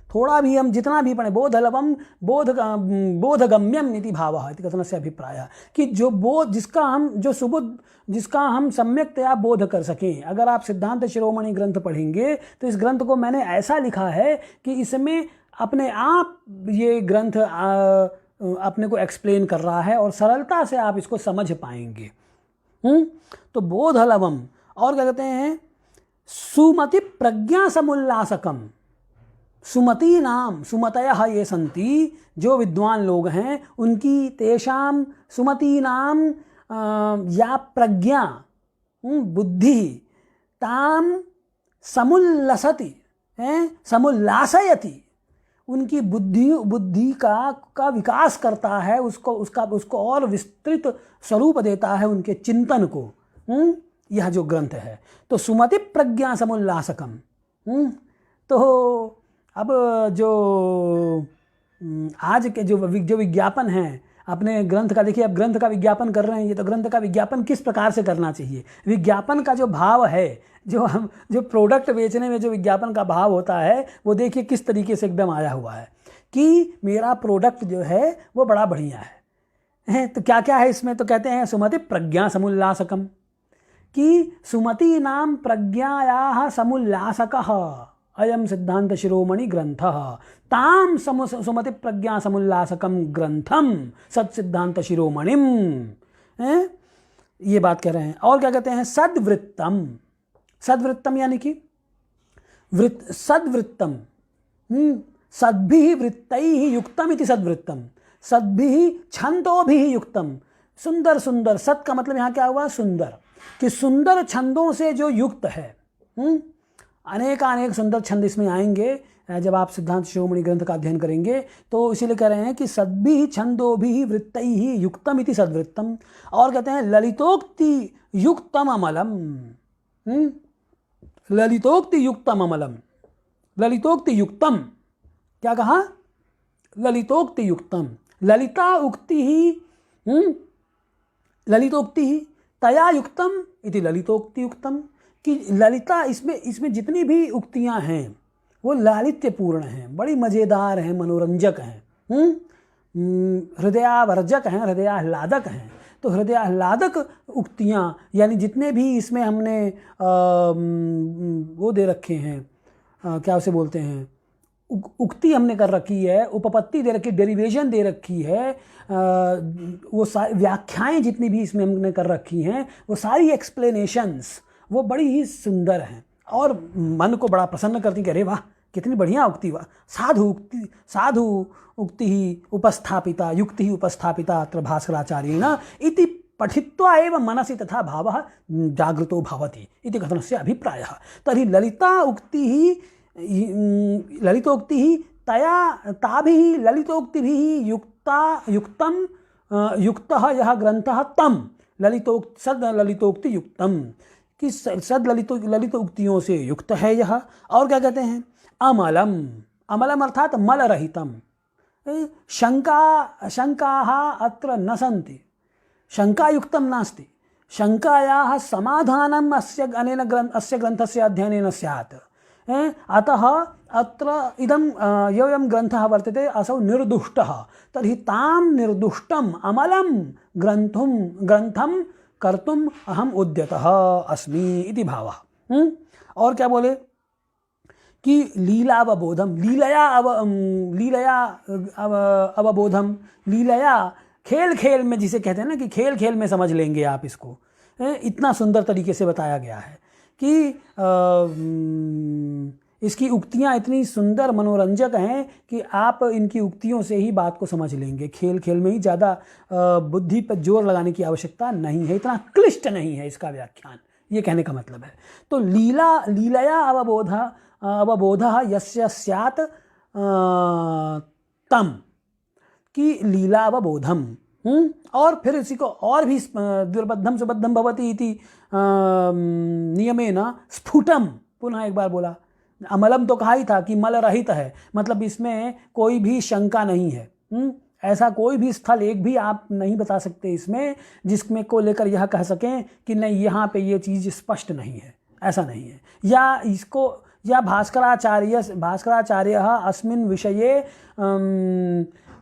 थोड़ा भी हम जितना भी पढ़े बोधलवम बोधगम्यम इति भावः इति कथनस्य अभिप्रायः, कि जो बोध जिसका हम जो सुबुद्ध जिसका हम सम्यक्तया बोध कर सकें। अगर आप सिद्धांत शिरोमणि ग्रंथ पढ़ेंगे तो इस ग्रंथ को मैंने ऐसा लिखा है कि इसमें अपने आप ये ग्रंथ अपने को एक्सप्लेन कर रहा है और सरलता से आप इसको समझ पाएंगे। तो बोधलवम, और क्या कहते हैं? सुमति प्रज्ञा समुल्लासकम, सुमति नाम, सुमतयः ये संति, जो विद्वान लोग हैं उनकी तेषां सुमति नाम या प्रज्ञा बुद्धि ताम समुल्लसति समुल्लासयति, उनकी बुद्धि का विकास करता है, उसको और विस्तृत स्वरूप देता है उनके चिंतन को। यह जो ग्रंथ है तो सुमति प्रज्ञा समुल्लासकम। तो अब जो आज के जो विज्ञापन है अपने ग्रंथ का, देखिए अब ग्रंथ का विज्ञापन कर रहे हैं, ये तो ग्रंथ का विज्ञापन किस प्रकार से करना चाहिए, विज्ञापन का जो भाव है, जो प्रोडक्ट बेचने में जो विज्ञापन का भाव होता है, वो देखिए किस तरीके से एकदम आया हुआ है कि मेरा प्रोडक्ट जो है वो बड़ा बढ़िया है। तो क्या क्या है इसमें, तो कहते हैं सुमति प्रज्ञा समुल्लासकम, कि सुमति नाम प्रज्ञायाः समुल्लासकः अयम सिद्धांत शिरोमणि ग्रंथः ताम सुमति प्रज्ञा समुल्लासकम ग्रंथम सत्सिद्धांत शिरोमणिम। ये बात कह रहे हैं। और क्या कहते हैं, सद्वृत्तम, सद्वृत्तम यानी कि सद्वृत्तम, सद्भिः वृत्तैः युक्तम इति सद्वृत्तम, सद्भिः छंदोभिः युक्तम, सुंदर सुंदर, सत का मतलब यहाँ क्या हुआ, सुंदर, कि सुंदर छंदों से जो युक्त है। अनेक सुंदर छंद इसमें आएंगे जब आप सिद्धांत शिरोमणि ग्रंथ का अध्ययन करेंगे। तो इसीलिए कह रहे हैं कि सद्भिः छंदोभिः वृत्तैः युक्तम इति सद्वृत्तम। और कहते हैं ललितोक्ति युक्तम अमलम, ललितोक्ति युक्तम अमलम, ललितोक्ति युक्तम, क्या कहा, ललितोक्ति युक्तम, ललिता उक्ति ही ललितोक्ति ही तया युक्तम इति ललितोक्ति युक्तम, कि ललिता, इसमें जितनी भी उक्तियां हैं वो लालित्यपूर्ण हैं, बड़ी मज़ेदार हैं, मनोरंजक हैं, हृदयावर्जक हैं, हृदयाह्लादक हैं। तो हृदयाह्लादक उक्तियां, यानी जितने भी इसमें हमने वो दे रखे हैं, क्या उसे बोलते हैं, उक्ति हमने कर रखी है, उपपत्ति दे रखी, डेरिवेशन दे रखी है, वो व्याख्याएं जितनी भी इसमें हमने कर रखी हैं, वो सारी एक्सप्लेनेशंस वो बड़ी ही सुंदर हैं और मन को बड़ा प्रसन्न करती कि अरे वाह कितनी बढ़िया उक्ति, वाह साधु उक्ति ही उपस्थापिता युक्ति ही उपस्थापिता अत्र भास्कराचार्येण इति पठित्वा एव मनसि तथा भावः जागृतो भवति इति कथनस्य अभिप्रायः। तर्हि ललितोक्ति ही ताभिः ललितोक्तिभिः युक्तः यः ग्रंथः तं ललितोक्ति युक्तम, कि ललित उक्तियों से युक्त है यह। और क्या कहते हैं, अमलम, अमलम अर्थात मल रहितम, शंकाः अत्र न सन्ति, शंकायुक्तम नास्ति, शंकायाः समाधानम अस्य ग्रंथस्य अध्ययनेन स्यात्। अतः अत्र योऽयं ग्रंथः वर्तते असौ निर्दुष्टः, तर्हि तां निर्दुष्टम् अमलं ग्रंथं कर्तुम अहम उद्यतः अस्मि इति भावः। और क्या बोले कि लीलावबोधम, लीलया अवबोधम, लीलया खेल खेल में, जिसे कहते हैं ना कि खेल खेल में समझ लेंगे आप इसको, इतना सुंदर तरीके से बताया गया है कि इसकी उक्तियाँ इतनी सुंदर मनोरंजक हैं कि आप इनकी उक्तियों से ही बात को समझ लेंगे। खेल खेल में ही, ज़्यादा बुद्धि पर जोर लगाने की आवश्यकता नहीं है, इतना क्लिष्ट नहीं है इसका व्याख्यान, ये कहने का मतलब है। तो लीलया अवबोधः यस्य स्यात् तम, की लीला अवबोधम। और फिर इसी को और भी दुर्बद्धम सुबद्धम भवति इति नियमेन स्फुटम, पुनः एक बार बोला, अमलम तो कहा ही था कि मल रहित है, मतलब इसमें कोई भी शंका नहीं है। ऐसा कोई भी स्थल एक भी आप नहीं बता सकते इसमें जिसमें को लेकर यह कह सकें कि नहीं यहाँ पे ये चीज़ स्पष्ट नहीं है, ऐसा नहीं है। या इसको, या भास्कराचार्य अस्मिन् विषये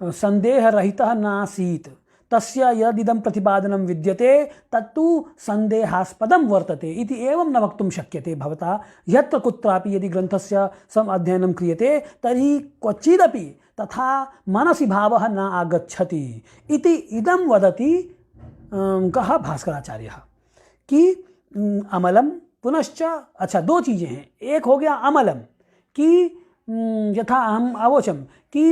संदेह रहितः नासीत्, तस्य यदिदं प्रतिपादनं विद्यते तत्तु संदेहास्पदं वर्तते इति एवं न वक्तुं शक्यते भवता। यत्र कुत्रापि यदि ग्रंथस्य सम अध्ययनं क्रियते तर्हि क्वचिदपि तथा मनसि भावः न आगच्छति इति इदं वदति कः भास्कराचार्यः कि अमलम, पुनश्च अच्छा दो चीज़ें हैं, एक हो गया अमलम कि यथा अहम् अवोचम कि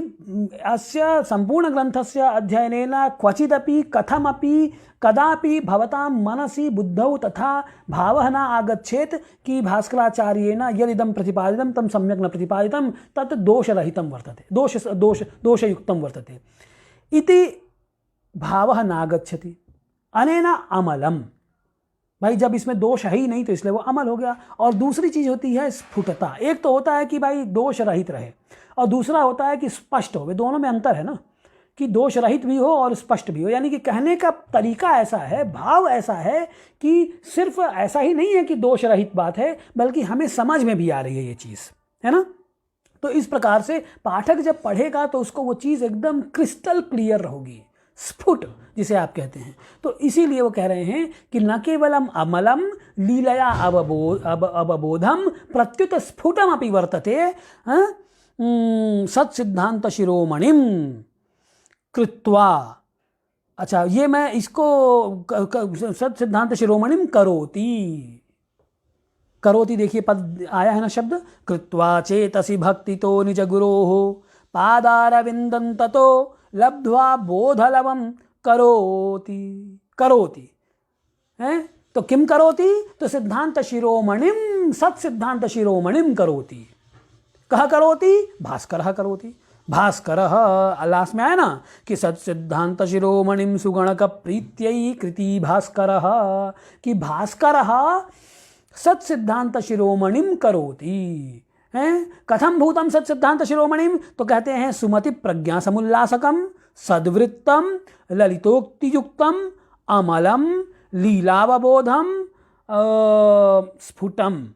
अस्य सम्पूर्णग्रन्थस्य अध्ययनेन क्वचिदपि कथमपि कदापि भवतां मनसि बुद्धौ तथा भावः न आगच्छेत् कि भास्कराचार्येण यदिदं प्रतिपादितं तं सम्यक् न प्रतिपादितं तत् दोषरहितं वर्तते, दोषयुक्तं वर्तते इति भावः नागच्छति। अनेन अमलम, भाई जब इसमें दोष है ही नहीं तो इसलिए वो अमल हो गया। और दूसरी चीज होती है स्फुटता। एक तो होता है कि भाई दोष रहित रहे और दूसरा होता है कि स्पष्ट हो। वे दोनों में अंतर है ना, कि दोष रहित भी हो और स्पष्ट भी हो। यानी कि कहने का तरीका ऐसा है, भाव ऐसा है कि सिर्फ ऐसा ही नहीं है कि दोष रहित बात है, बल्कि हमें समझ में भी आ रही है ये चीज़, है ना। तो इस प्रकार से पाठक जब पढ़ेगा तो उसको वो चीज़ एकदम क्रिस्टल क्लियर होगी, स्फुट जिसे आप कहते हैं। तो इसीलिए वो कह रहे हैं कि न केवलम अमलम लीलया अवबोधम प्रत्युत स्फुटम अपि वर्तते सत्सिद्धांत शिरोमणिम कृत्वा। अच्छा, ये मैं इसको सत्सिद्धांत शिरोमणिम करोति, करोति देखिए पद आया है ना शब्द, कृत्वा चेतसि भक्ति तो निज गुरोः पादारविंदं ततो लब्ध्वा बोधलवम करोति। करोति है तो किम करोति, तो सिद्धांत शिरोमणिम सत्सिद्धांत शिरोमणिम करोति। कह करोति, भास्करः करोति। भास्करः लास्ट में आया ना कि सत्सिद्धांत शिरोमणिम सुगणक प्रीत्यै कृति भास्करः, कि भास्करः सत्सिद्धांत शिरोमणिम करोति। हैं कथम भूतम सत्सिद्धांत शिरोमणिम, तो कहते हैं सुमति प्रज्ञा समुल्लासकम सद्वृत्तम ललितोक्तियुक्तम अमलम लीलावबोधम स्फुटम।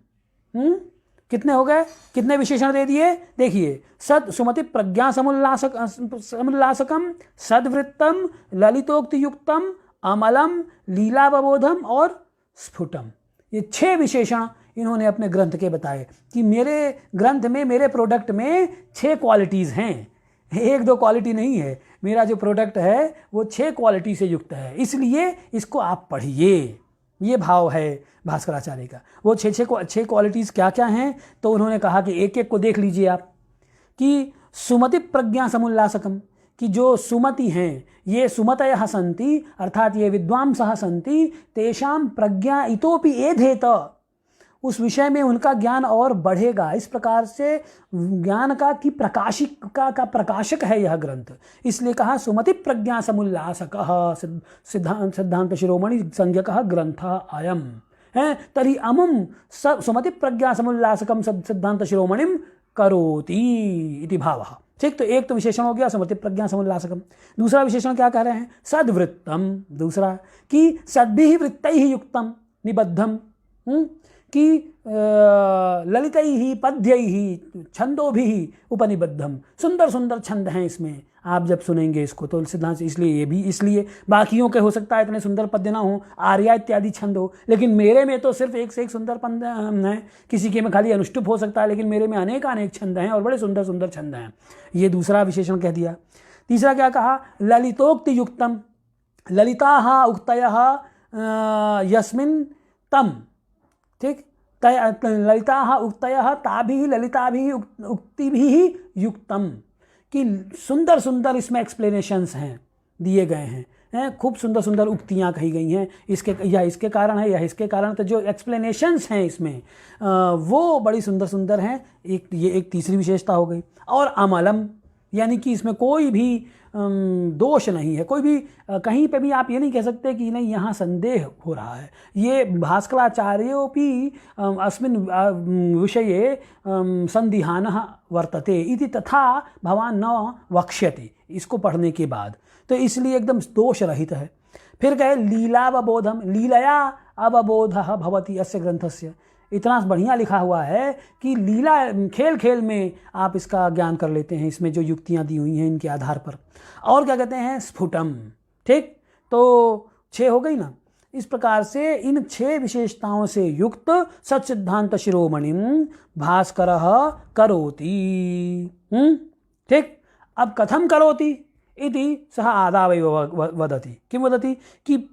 कितने हो गए, कितने विशेषण दे दिए, देखिए सद सुमति प्रज्ञा समुल्लासकम सद्वृत्तम ललितोक्तियुक्तम अमलम लीलावबोधम और स्फुटम। ये 6 विशेषण इन्होंने अपने ग्रंथ के बताए कि मेरे ग्रंथ में, मेरे प्रोडक्ट में 6 क्वालिटीज़ हैं, 1-2 क्वालिटी नहीं है। मेरा जो प्रोडक्ट है वो 6 क्वालिटी से युक्त है, इसलिए इसको आप पढ़िए। ये भाव है भास्कराचार्य का। वो 6 क्वालिटीज़ क्या क्या हैं, तो उन्होंने कहा कि एक एक को देख लीजिए आप। कि सुमति प्रज्ञा समुल्लासकम, कि जो सुमति हैं, ये सुमतयः सन्ति, अर्थात ये विद्वांसः सन्ति, तेषां प्रज्ञा इतोपि एधेत, उस विषय में उनका ज्ञान और बढ़ेगा। इस प्रकार से ज्ञान का की प्रकाशिका का प्रकाशक है यह ग्रंथ, इसलिए कहा सुमति प्रज्ञा समुल्लासकः सिद्धांत शिरोमणि संज्ञकः ग्रंथः अयम् है। तर्हि अमुम सुमति प्रज्ञा समुल्लासकम सिद्धांत शिरोमणिम करोति इति भावः। ठीक, तो एक तो विशेषण हो गया सुमति प्रज्ञा समुल्लासकम। दूसरा विशेषण क्या कह रहे हैं, सद्वृत्तम। दूसरा कि सद्भिः वृत्तैः युक्तम निबद्धम, कि ललितैः पद्यैः छंदोभिः उपनिबद्धम। सुंदर सुंदर छंद हैं इसमें, आप जब सुनेंगे इसको तो सिद्धांत, इसलिए बाकियों के हो सकता है इतने सुंदर पद्य ना हो, आर्या इत्यादि छंद हो, लेकिन मेरे में तो सिर्फ एक से एक सुंदर पद्य हैं। किसी के में खाली अनुष्टुप हो सकता है, लेकिन मेरे में अनेक छंद हैं और बड़े सुंदर सुंदर छंद हैं। ये दूसरा विशेषण कह दिया। तीसरा क्या कहा, ललितोक्ति युक्तम, ललिताः उक्तयः यस्मिन् तम। ठीक, ललिताः उक्तयः ताभिः ललिताभिः उक्तिभिः युक्तम, कि सुंदर सुंदर इसमें एक्सप्लेनेशंस हैं, दिए गए हैं, खूब सुंदर सुंदर उक्तियाँ कही गई हैं, इसके कारण है या इसके कारण, तो जो एक्सप्लेनेशंस हैं इसमें वो बड़ी सुंदर सुंदर हैं। ये एक तीसरी विशेषता हो गई। और अमलम, यानी कि इसमें कोई भी दोष नहीं है, कोई भी कहीं पे भी आप ये नहीं कह सकते कि नहीं यहाँ संदेह हो रहा है। ये भास्कराचार्योपि अस्मिन् विषये संदिहानः वर्तते इति तथा भवान न वक्ष्यति, इसको पढ़ने के बाद, तो इसलिए एकदम दोष रहित है। फिर कहे लीलावबोधम, लीलया अवबोधः भवति अस्य ग्रंथस्य। इतना बढ़िया लिखा हुआ है कि लीला, खेल खेल में आप इसका ज्ञान कर लेते हैं, इसमें जो युक्तियां दी हुई हैं इनके आधार पर। और क्या कहते हैं, स्फुटम। ठीक, तो 6 हो गई ना। इस प्रकार से इन 6 विशेषताओं से युक्त सत्सिद्धांत शिरोमणिम भास्करः करोति। ठीक, अब कथम करोति इति सः आदावेव वदति। किं वदति, कि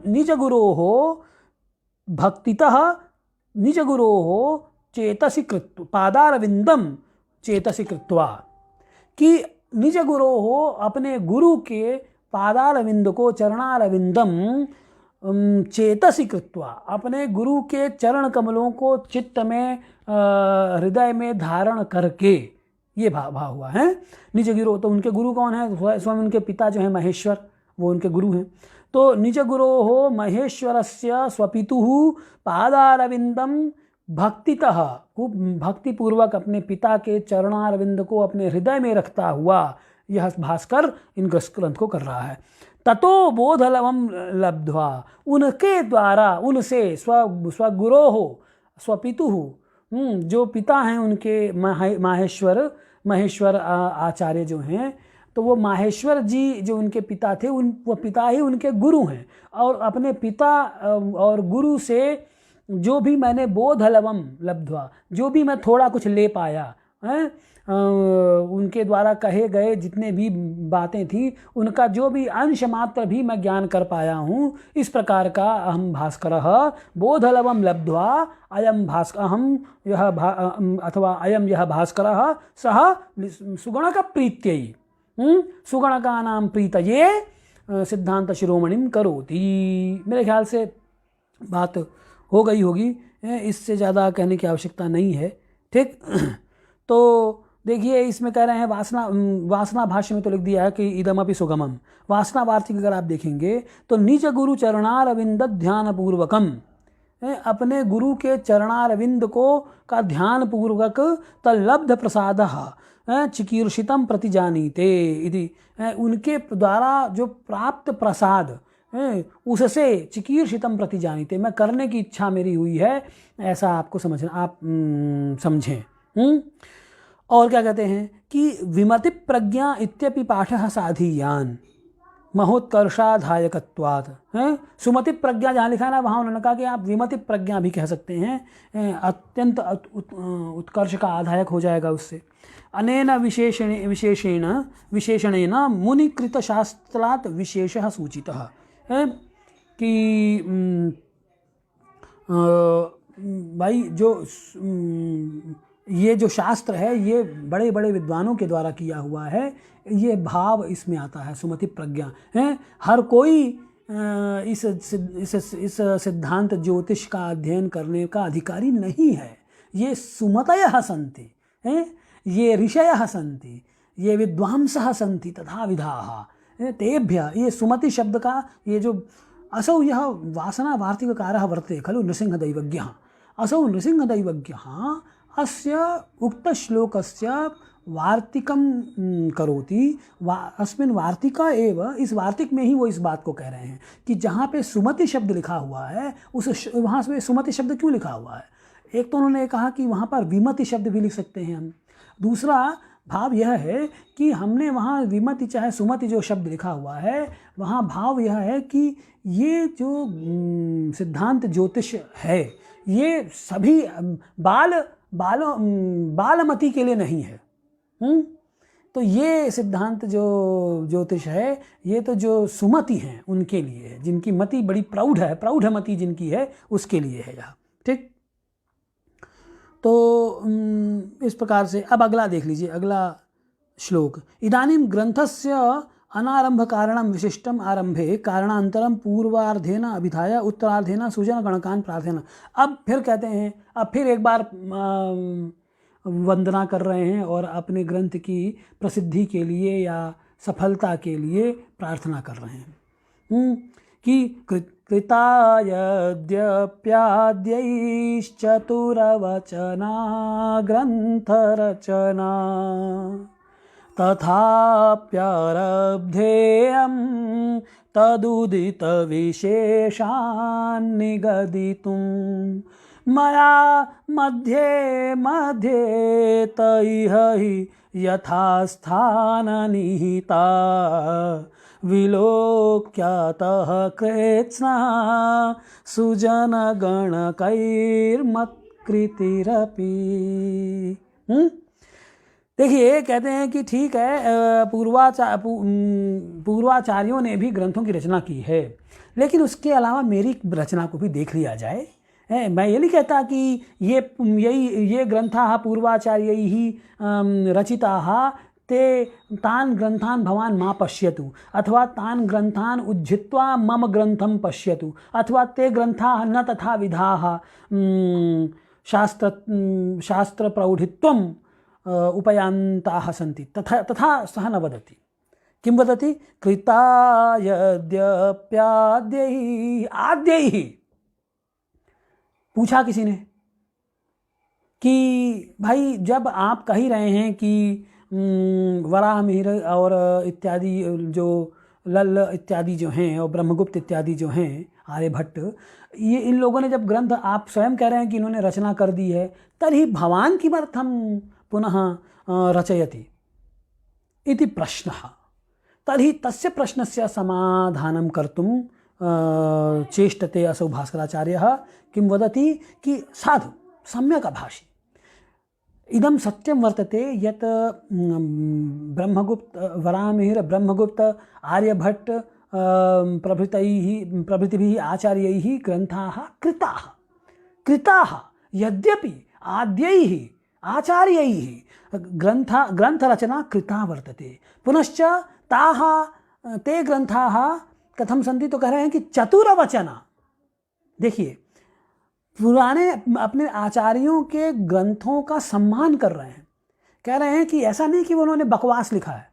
निजगुरोः भक्तितः निजगुरोः चेतसि कृत्वा पादारविंदम चेतसि कृत्वा, कि निज गुरो हो, अपने गुरु के पादारविंद को, चरणारविंदम चेतसि कृत्वा, अपने गुरु के चरण कमलों को चित्त में हृदय में धारण करके, ये भाव हुआ है। निज गुरु, तो उनके गुरु कौन है? स्वयं उनके पिता जो है महेश्वर, वो उनके गुरु हैं। तो निज गुरो हो महेश्वरस्य स्वपितुः पादारविंदम भक्तितः, खूब भक्तिपूर्वक अपने पिता के चरणारविंद को अपने हृदय में रखता हुआ यह भास्कर इन ग्रंथ को कर रहा है। ततो बोधलवम लब्ध्वा, उनके द्वारा, उनसे, स्वगुरो हो स्वपितुः, जो पिता हैं उनके माहेश्वर आचार्य जो हैं, तो वो माहेश्वर जी जो उनके पिता थे, वो पिता ही उनके गुरु हैं। और अपने पिता और गुरु से जो भी मैंने बोधलवम लब्ध्वा, जो भी मैं थोड़ा कुछ ले पाया है, उनके द्वारा कहे गए जितने भी बातें थी, उनका जो भी अंश मात्र भी मैं ज्ञान कर पाया हूँ, इस प्रकार का अहम भास्करः बोधलवम लब्ध्वा अयम भास्कर अहम यह अथवा अयम यह भास्करः सः सुगणक प्रीत्यै सुगणकानां प्रीतये सिद्धांत शिरोमणिम करोति। मेरे ख्याल से बात हो गई होगी, इससे ज़्यादा कहने की आवश्यकता नहीं है। ठीक, तो देखिए इसमें कह रहे हैं वासना भाष्य में तो लिख दिया है कि इदमपि सुगमम, वासना वार्तिक अगर आप देखेंगे तो निज गुरु चरणारविंद ध्यान पूर्वकम, अपने गुरु के चरणारविंद को का ध्यान पूर्वक तल्लब्ध प्रसादः चिकीर्षितम प्रतिजानीते इति, उनके द्वारा जो प्राप्त प्रसाद उससे चिकीर्षितम प्रतिजानीते, मैं करने की इच्छा मेरी हुई है, ऐसा आपको समझना, आप समझें। और क्या कहते हैं कि विमति प्रज्ञा इत्यपि पाठः साधीयान महोत्कर्षाधायकत्वात्, सुमति प्रज्ञा जहाँ लिखा है ना, वहाँ उन्होंने कहा कि आप विमति प्रज्ञा भी कह सकते हैं, अत्यंत उत्कर्ष का आधायक हो जाएगा उससे। अनेन विशेषणेन मुनिकृत शास्त्रात् विशेषः सूचितः, कि भाई जो ये जो शास्त्र है ये बड़े बड़े विद्वानों के द्वारा किया हुआ है, ये भाव इसमें आता है, सुमति प्रज्ञा है। हर कोई इस सिद्धांत ज्योतिष का अध्ययन करने का अधिकारी नहीं है। ये सुमतयः सन्ति, ये ऋषयः सन्ति, ये विद्वांसः सन्ति तथा विधाः तेभ्य, ये सुमति शब्द का ये जो असौ यह वासना वार्तिककारः वर्तते खलु नृसिंहदैवज्ञः, असौ नृसिंहदैवज्ञः अस्य उक्तश्लोकस्य वार्तिकं करोति, अस्मिन् वार्तिका एव, इस वार्तिक में ही वो इस बात को कह रहे हैं कि जहाँ पे सुमति शब्द लिखा हुआ है उस वहाँ से सुमति शब्द क्यों लिखा हुआ है। एक तो उन्होंने कहा कि वहाँ पर विमति शब्द भी लिख सकते हैं हम, दूसरा भाव यह है कि हमने वहाँ विमति चाहे सुमति जो शब्द लिखा हुआ है, वहाँ भाव यह है कि ये जो सिद्धांत ज्योतिष है ये सभी बालमती के लिए नहीं है। तो ये सिद्धांत जो ज्योतिष है ये तो जो सुमति हैं उनके लिए है, जिनकी मति बड़ी प्रौढ़ है, प्रौढ़मति जिनकी है उसके लिए है यह। ठीक, तो इस प्रकार से अब अगला देख लीजिए, अगला श्लोक। इदानीं ग्रंथस्य अनारंभ कारणं विशिष्टम आरंभे कारणांतरम पूर्वार्धेन अभिधाय उत्तरार्धेन सुजन गणकान प्रार्थना। अब फिर कहते हैं, अब फिर एक बार वंदना कर रहे हैं और अपने ग्रंथ की प्रसिद्धि के लिए या सफलता के लिए प्रार्थना कर रहे हैं कि कृतायद्यप्याद्यैश्चतुरवचना ग्रंथरचना तथाप्यारब्धेयं तदुदितविशेषान् निगदितुं मया मध्ये मध्ये तैः यथास्थाननिहिता विलोक्यातः कृत्स्ना सुजनगणकैर्मत्कृतिरपि। देखिए कहते हैं कि ठीक है, पूर्वाचार्यों ने भी ग्रंथों की रचना की है, लेकिन उसके अलावा मेरी रचना को भी देख लिया जाए। मैं ये नहीं कहता कि ये ग्रंथाः पूर्वाचार्यैः रचिताः ते तान् ग्रंथान् भवान् मा पश्यतु, अथवा तान् ग्रंथान् उज्झित्वा मम ग्रंथं पश्यतु, अथवा ते ग्रंथाः न तथा विधाः शास्त्र प्रौढित्वम् उपयान्ताः सन्ति, तथा सः न वदति। किं वदति? कृता यद्यप्याद्यैः, आद्यैः। पूछा किसी ने कि भाई जब आप कह रहे हैं कि वराहमिहिर और इत्यादि जो लल इत्यादि जो हैं और ब्रह्मगुप्त इत्यादि जो हैं, आर्यभट्ट, ये इन लोगों ने जब ग्रंथ आप स्वयं कह रहे हैं कि इन्होंने रचना कर दी है, तर्हि भवान् किमर्थं पुनः रचयति इति प्रश्नः। तर्हि तस्य प्रश्नस्य समाधानं कर्तुं चेष्टते असौ भास्कराचार्यः। किं वदति कि साधु सम्यक् अभाषि, इदं सत्यं वर्तते यत् ब्रह्मगुप्त वराहमिहिर ब्रह्मगुप्त आर्यभट्ट प्रभृतिभिः आचार्यैः ग्रन्थाः कृताः यद्यपि आद्यैः आचार्यैः ग्रन्थरचना कृता वर्तते, पुनश्च ते ग्रन्थाः कथं सन्ति तो कह रहे हैं कि चतुरवचना। देखिए, पुराने अपने आचार्यों के ग्रंथों का सम्मान कर रहे हैं, कह रहे हैं कि ऐसा नहीं कि उन्होंने बकवास लिखा है।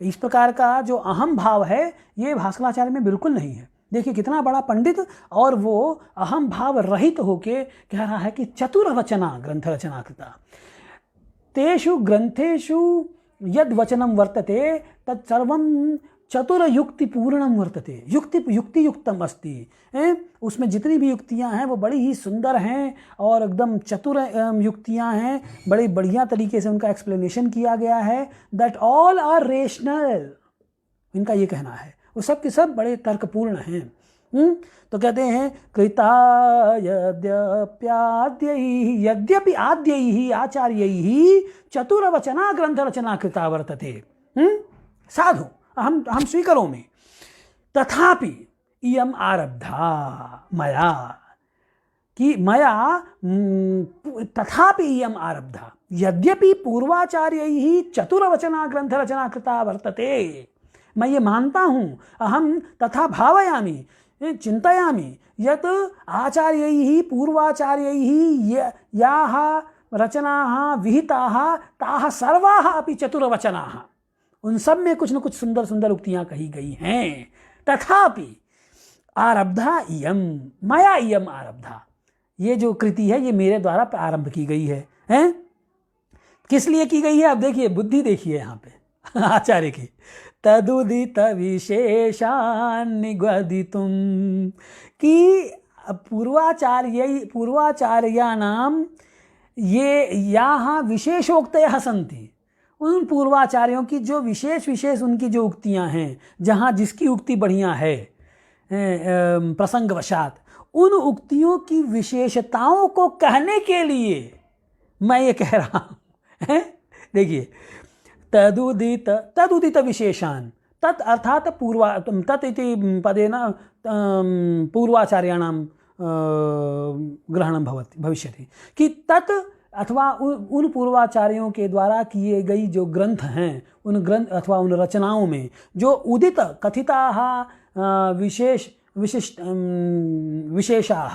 इस प्रकार का जो अहम भाव है ये भास्कराचार्य में बिल्कुल नहीं है। देखिए कितना बड़ा पंडित, और वो अहम भाव रहित होके कह रहा है कि चतुरवचना ग्रंथ रचना कृता। तेषु ग्रंथेषु यद वचनम वर्तते तत्सर्वं चतुरयुक्तिपूर्णम वर्तते, युक्तियुक्तम अस्ति। उसमें जितनी भी युक्तियां हैं वो बड़ी ही सुंदर हैं और एकदम चतुर युक्तियां हैं, बड़े बढ़िया तरीके से उनका एक्सप्लेनेशन किया गया है। दैट ऑल आर रेशनल, इनका ये कहना है, वो सब के सब बड़े तर्कपूर्ण हैं। तो कहते हैं कृता यद्यपि आद्यैः आचार्यैः चतुरवचना ग्रंथ रचना कृता वर्तते। साधु हम स्वीकरोमि, तथापि इयम् आरब्धा मया, कि मया तथापि इयम् आरब्धा यद्यपि पूर्वाचार्यैः चतुरवचना ग्रंथ रचना कृता वर्तते। मैं ये मानता हूँ, अहम तथा भावयामि, चिंतयामि यत् आचार्यैः पूर्वाचार्यैः याः रचनाः विहिताः ताः सर्वाः अपि चतुरवचनाः, उन सब में कुछ न कुछ सुंदर सुंदर उक्तियां कही गई हैं। तथापि आरब्धा इयम मया इयम आरब्धा, ये जो कृति है ये मेरे द्वारा आरंभ की गई है। हैं? किस लिए की गई है? अब देखिए, बुद्धि देखिए यहाँ पे आचार्य की। तदुदित विशेषान् निगदितुम, कि पूर्वाचार्याणाम ये यहाँ विशेषोक्तयः सन्ति, उन पूर्वाचार्यों की जो विशेष उनकी जो उक्तियां हैं, जहाँ जिसकी उक्ति बढ़िया है प्रसंगवशात, उन उक्तियों की विशेषताओं को कहने के लिए मैं ये कह रहा हूँ। देखिए, तदुदित विशेषान्, तत् अर्थात तत् इति पदेन पूर्वाचार्याणां ग्रहणं भविष्यति, कि तत् अथवा उन पूर्वाचार्यों के द्वारा किए गई जो ग्रंथ हैं, उन ग्रंथ अथवा उन रचनाओं में जो उदित कथिताः विशेषाः,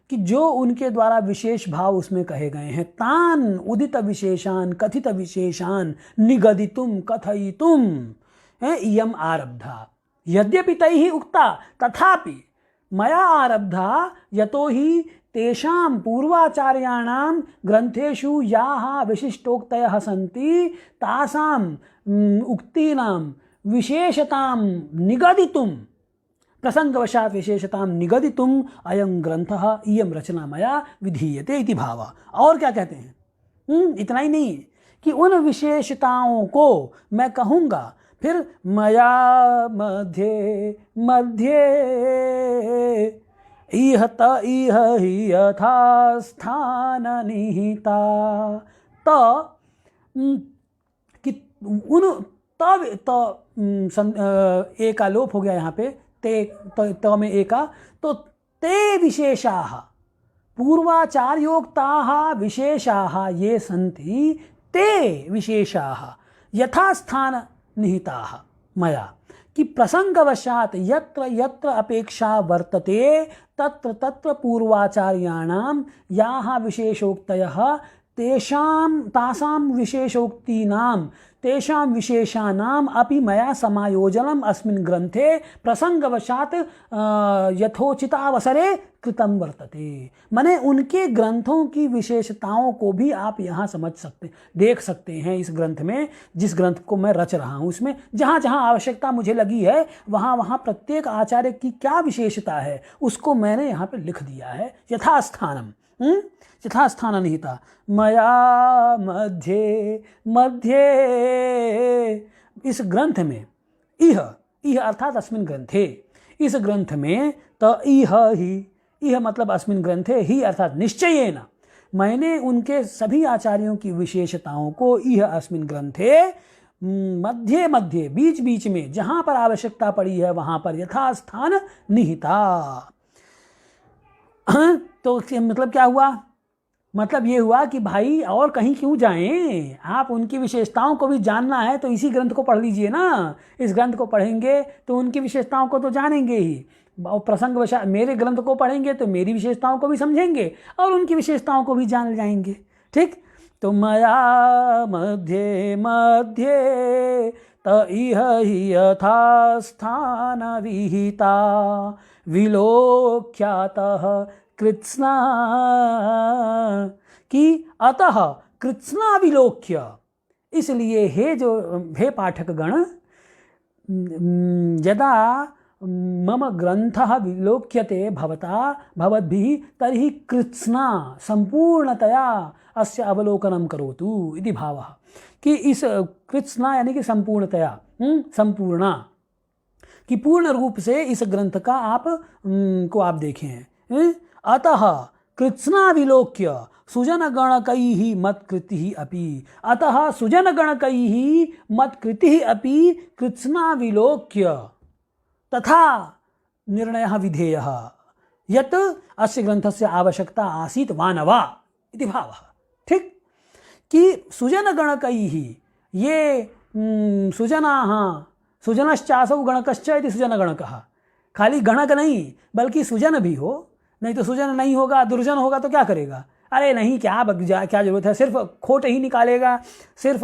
कि जो उनके द्वारा विशेष भाव उसमें कहे गए हैं, तान उदित विशेषान कथित विशेषान निगदितुम कथयितुम इयम आरब्धा यद्यपि तैहि उक्ता तथापि मया आरब्धा यतो हि तेषां पूर्वाचार्याणां ग्रंथेषु याः विशिष्टोक्तयः सन्ति तासां उक्तीनां विशेषतां निगदितुं, प्रसंगवशात् विशेषतां निगदितुम् अयं ग्रंथः इयं रचना मया विधीयते इति भावः। और क्या कहते हैं? इतना ही नहीं कि उन विशेषताओं को मैं कहूँगा, फिर मया मध्ये मध्ये इह हि यथा स्थान निहिता, कि उन ए का लोप हो गया यहाँ पे, ते में ए का, तो ते विशेषाः पूर्वाचार्योक्ताः विशेषाः ये सन्ति ते विशेषाः यथास्थान निहिताः मया, कि प्रसंगवशात् यत्र यत्र अपेक्षा वर्तते तत्र तत्र पूर्वाचार्याणां याः विशेषोक्तयः तासां विशेषोक्तीनां तेषां विशेषाणाम् अपि मया समायोजनम् अस्मिन् ग्रन्थे प्रसंगवशात् यथोचितावसरे कृतं वर्तते। माने उनके ग्रंथों की विशेषताओं को भी आप यहाँ समझ सकते, देख सकते हैं इस ग्रंथ में। जिस ग्रंथ को मैं रच रहा हूँ उसमें जहाँ जहाँ आवश्यकता मुझे लगी है वहाँ वहाँ प्रत्येक आचार्य की क्या विशेषता है उसको मैंने यहाँ पे लिख दिया है यथास्थानम। यथास्थान निहिता मया मध्ये मध्ये, इस ग्रंथ में इह अर्थात अस्मिन् ग्रंथे, इस ग्रंथ में तो इह ही, इह मतलब अस्मिन् ग्रंथे ही अर्थात निश्चयेन मैंने उनके सभी आचार्यों की विशेषताओं को इह अस्मिन् ग्रंथे मध्य मध्य बीच बीच में जहाँ पर आवश्यकता पड़ी है वहाँ पर यथास्थान निहिता। तो मतलब क्या हुआ? मतलब ये हुआ कि भाई और कहीं क्यों जाएं, आप उनकी विशेषताओं को भी जानना है तो इसी ग्रंथ को पढ़ लीजिए ना। इस ग्रंथ को पढ़ेंगे तो उनकी विशेषताओं को तो जानेंगे ही, और प्रसंगवशात मेरे ग्रंथ को पढ़ेंगे तो मेरी विशेषताओं को भी समझेंगे और उनकी विशेषताओं को भी जान जाएंगे। ठीक, तो मया मध्ये मध्ये त इह ही यथा स्थान विहिता विलोक्यातः कृत्स्ना, कि अतः कृत्स्ना विलोक्य, इसलिए हे पाठकगण यदा मम ग्रंथः विलोक्यते भवद्भिः तर्हि कृत्स्ना संपूर्णतया अस्य अवलोकनं करोतु इति भावः। कि इस कृत्स्ना यानी कि संपूर्णतया, संपूर्णा, कि पूर्ण रूप से इस ग्रंथ का आप को आप देखें। अतः कृत्स्ना विलोक्य सुजनगणकैः मत्कृतिः अपि, अतः सुजनगणकैः मत्कृतिः अपि कृत्स्ना विलोक्य तथा निर्णयः विधेयः यत् अस्य ग्रंथस्य आवश्यकता आसीत् वा न वा इति भावः। ठीक, कि सुजनगणकैः ये सुजनाः, सुजनश्चासौ गणकश्च इति सुजनगणकः, खाली गणक नहीं बल्कि सुजन भी हो, नहीं तो सुजन नहीं होगा, दुर्जन होगा तो क्या करेगा? अरे नहीं, क्या जरूरत है, सिर्फ खोट ही निकालेगा, सिर्फ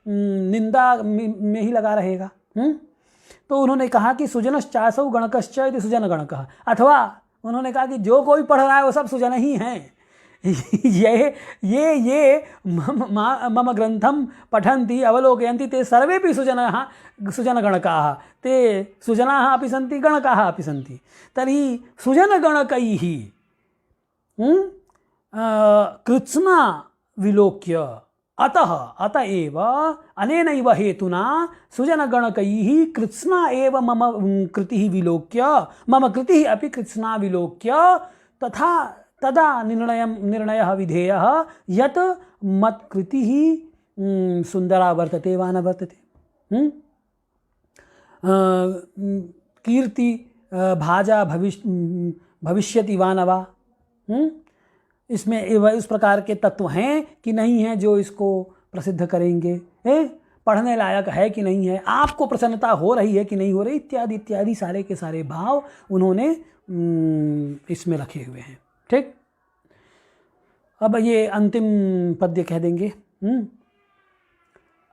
निंदा में ही लगा रहेगा। तो उन्होंने कहा कि सुजनश्चासौ गणकश्च इति सुजन गणकः, अथवा उन्होंने कहा कि जो कोई पढ़ रहा है वो सब सुजन ही हैं। ये मम ग्रंथम पठन्ति अवलोकयन्ति ते सर्वेपि सुजनगणकाः, ते सुजनाः अपि सन्ति गणकाः अपि सन्ति। तर्हि सुजनगणकैः कृत्स्ना विलोक्य अत एव अनेनैव हेतुना सुजनगणकैः कृत्स्ना एव मम कृतिः विलोक्य मम कृतिः अपि कृत्स्ना विलोक्य तदा निर्णयः विधेयः यत् मत्कृतिः सुंदरा वर्तते वा न वर्तते, कीर्ति भाजा भविष्यति वा न वा, इसमें इस प्रकार के तत्व हैं कि नहीं हैं जो इसको प्रसिद्ध करेंगे, पढ़ने लायक है कि नहीं है, आपको प्रसन्नता हो रही है कि नहीं हो रही, इत्यादि इत्यादि सारे के सारे भाव उन्होंने इसमें रखे हुए हैं। ठीक, अब ये अंतिम पद्य कह देंगे।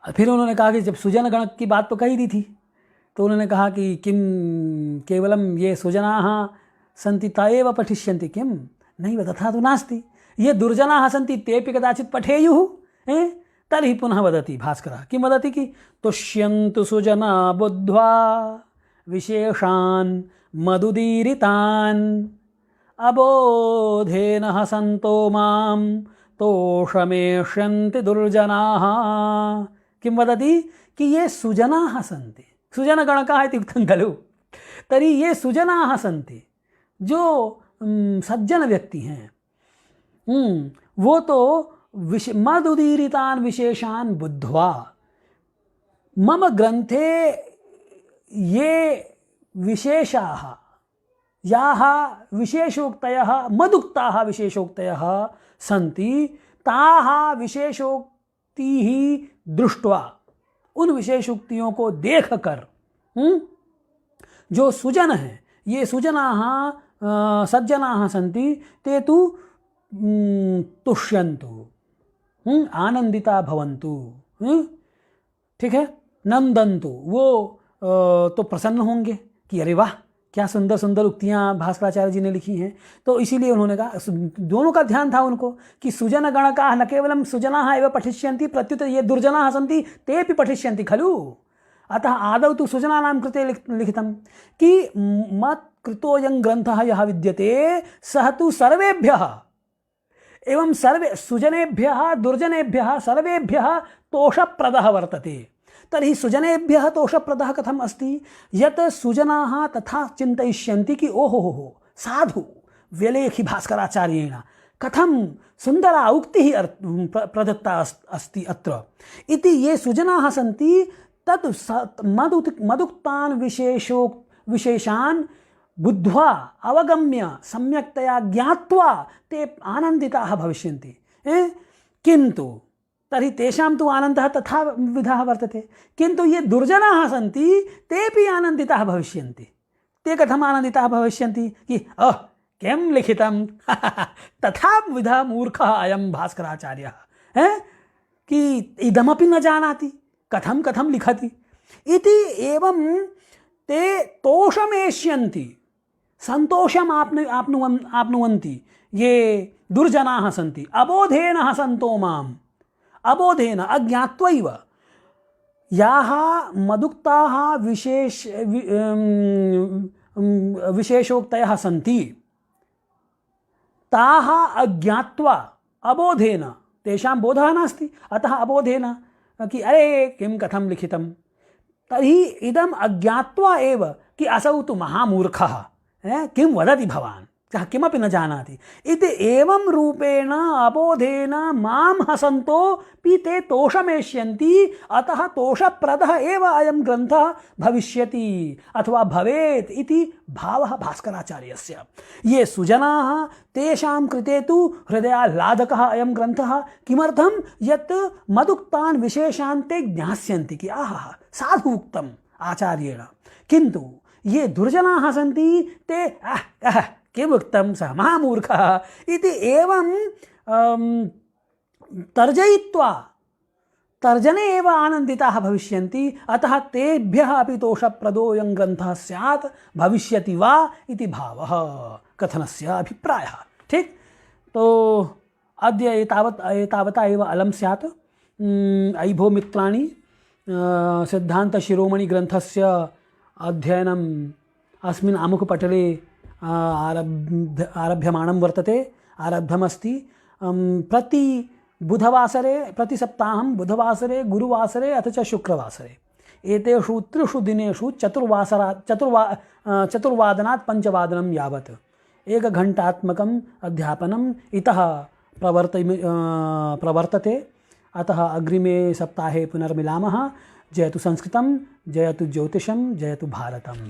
फिर उन्होंने कहा कि जब सुजन गणक की बात तो कही दी थी तो उन्होंने कहा कि किम केवलम ये सुजनाः सन्ति ता एव पठिष्यन्ति किम, नहीं तथा तो नास्ति, ये दुर्जनाः सन्ति तेऽपि कदाचित् पठेयुः। तर्हि पुनः वदति भास्करः, किं वदति कि तुष्यन्तु सुजना बुद्ध्वा विशेषान् मदुदीरितान् अबोधेन हसन्तो मां तोषमेष्यन्ति दुर्जनाः। किं वदति कि ये सुजनाः सन्ति, सुजनगणकाः इति उक्तं खलु, तर्हि ये सुजनाः सन्ति जो सज्जन व्यक्ति हैं, वो तो मदुदीरितान् विशेषान् बुद्ध्वा मम ग्रंथे ये विशेषाः याः विशेषोक्तयः मदुक्ताः विशेषोक्तयः सन्ति ताः विशेषोक्तिः दृष्ट्वा, उन विशेषोक्तियों को देख कर जो सुजन है, ये सुजनाः सज्जनाः सन्ति ते तु तुष्यन्तु, आनंदिता भवन्तु, ठीक है, नंदन्तु, वो तो प्रसन्न होंगे कि अरे वाह क्या सुंदर सुंदर उक्तियाँ भास्कराचार्य जी ने लिखी हैं। तो इसीलिए उन्होंने कहा, दोनों का ध्यान था उनको कि सुजन गणकाः न केवलं सुजनाः एव पठिष्यन्ति प्रत्युत ये दुर्जनाः सन्ति तेऽपि पठिष्यन्ति खलु। अतः आदौ तु सुजनानां कृते लिखितं कि मत् कृतोऽयं ग्रन्थः यः विद्यते सः तु सर्वेभ्यः एवं सर्वे सुजनेभ्यः दुर्जनेभ्यः सर्वेभ्यः तोषप्रदः वर्तते। तर्हि सुजनेभ्यः तोषप्रदः कथम् अस्ति, यत् सुजनाः तथा चिन्तयिष्यन्ति कि ओहो हो साधु व्यलेखि भास्कराचार्येण कथं सुन्दरा उक्तिः प्रदत्ता अस्ति अत्र इति ये सुजनाः सन्ति तत् मदुक्तान् विशेषान् बुद्ध्वा अवगम्य सम्यक्तया ज्ञात्वा ते आनन्दिताः भविष्यन्ति। किन्तु तर्हि तेषां तु आनन्दः तथा विधः वर्तते, किन्तु ये दुर्जनाः सन्ति तेऽपि आनन्दिताः भविष्यन्ति। ते कथम् आनन्दिताः भविष्यन्ति कि किं लिखितं तथा विधः मूर्खः अयं भास्कराचार्यः कि इदमपि न जानाति कथं कथं लिखति इति। एवं ते तोषमेष्यन्ति, सन्तोषम् आप्नुवन्ति ये दुर्जनाः सन्ति। अबोधेन हसन्तो माम्, अबोधेन अज्ञात्वैव याः मदुक्ताः विशेषोक्तयः सन्ति ताः अज्ञात्वा अबोधेन, तेषां बोधः नास्ति, अतः अबोधेन कि अरे किं कथं लिखितं, तर्हि इदम् अज्ञात्वा एव कि असौ तु महामूर्खः, किं वदति भवान्, सः किमपि न जानाति इति एवं रूपेण अबोधेन मां हसन्तोऽपि ते तोषमेष्यन्ति। अतः तोषप्रदः एव अयं ग्रन्थः भविष्यति अथवा भवेत् इति भावः भास्कराचार्यस्य। ये सुजनाः तेषां कृते तु हृदयाह्लादकः अयं ग्रन्थः। किमर्थं, यत् मदुक्तान् विशेषान् ते ज्ञास्यन्ति कि आहा साधु उक्तम् आचार्येण, किन्तु ये दुर्जनाः सन्ति ते किम् उक्तं सः महामूर्खः इति एवं तर्जयित्वा तर्जने एव आनन्दिताः भविष्यन्ति। अतः तेभ्यः अपि तोषप्रदोऽयं ग्रन्थः स्यात् भविष्यति वा इति भावः कथनस्य अभिप्रायः। ठीक, तो अद्य एतावता एव अलं स्यात्। अयि भो मित्राणि, सिद्धान्तशिरोमणि ग्रन्थस्य अध्ययनम् अस्मिन् आमुखपटले आरभ्यमाणं वर्तते, आरब्धमस्ति। प्रति बुधवासरे, प्रति सप्ताहं बुधवासरे, गुरुवासरे अथ च शुक्रवासरे एतेषु त्रिषु दिनेषु चतुर्वादनात् 5 यावत् 1 घण्टात्मकम् अध्यापनम् इतः प्रवर्तते। अतः अग्रिमे सप्ताहे पुनर्मिलामः। जयतु संस्कृतं, जयतु ज्योतिषं, जयतु भारतम्।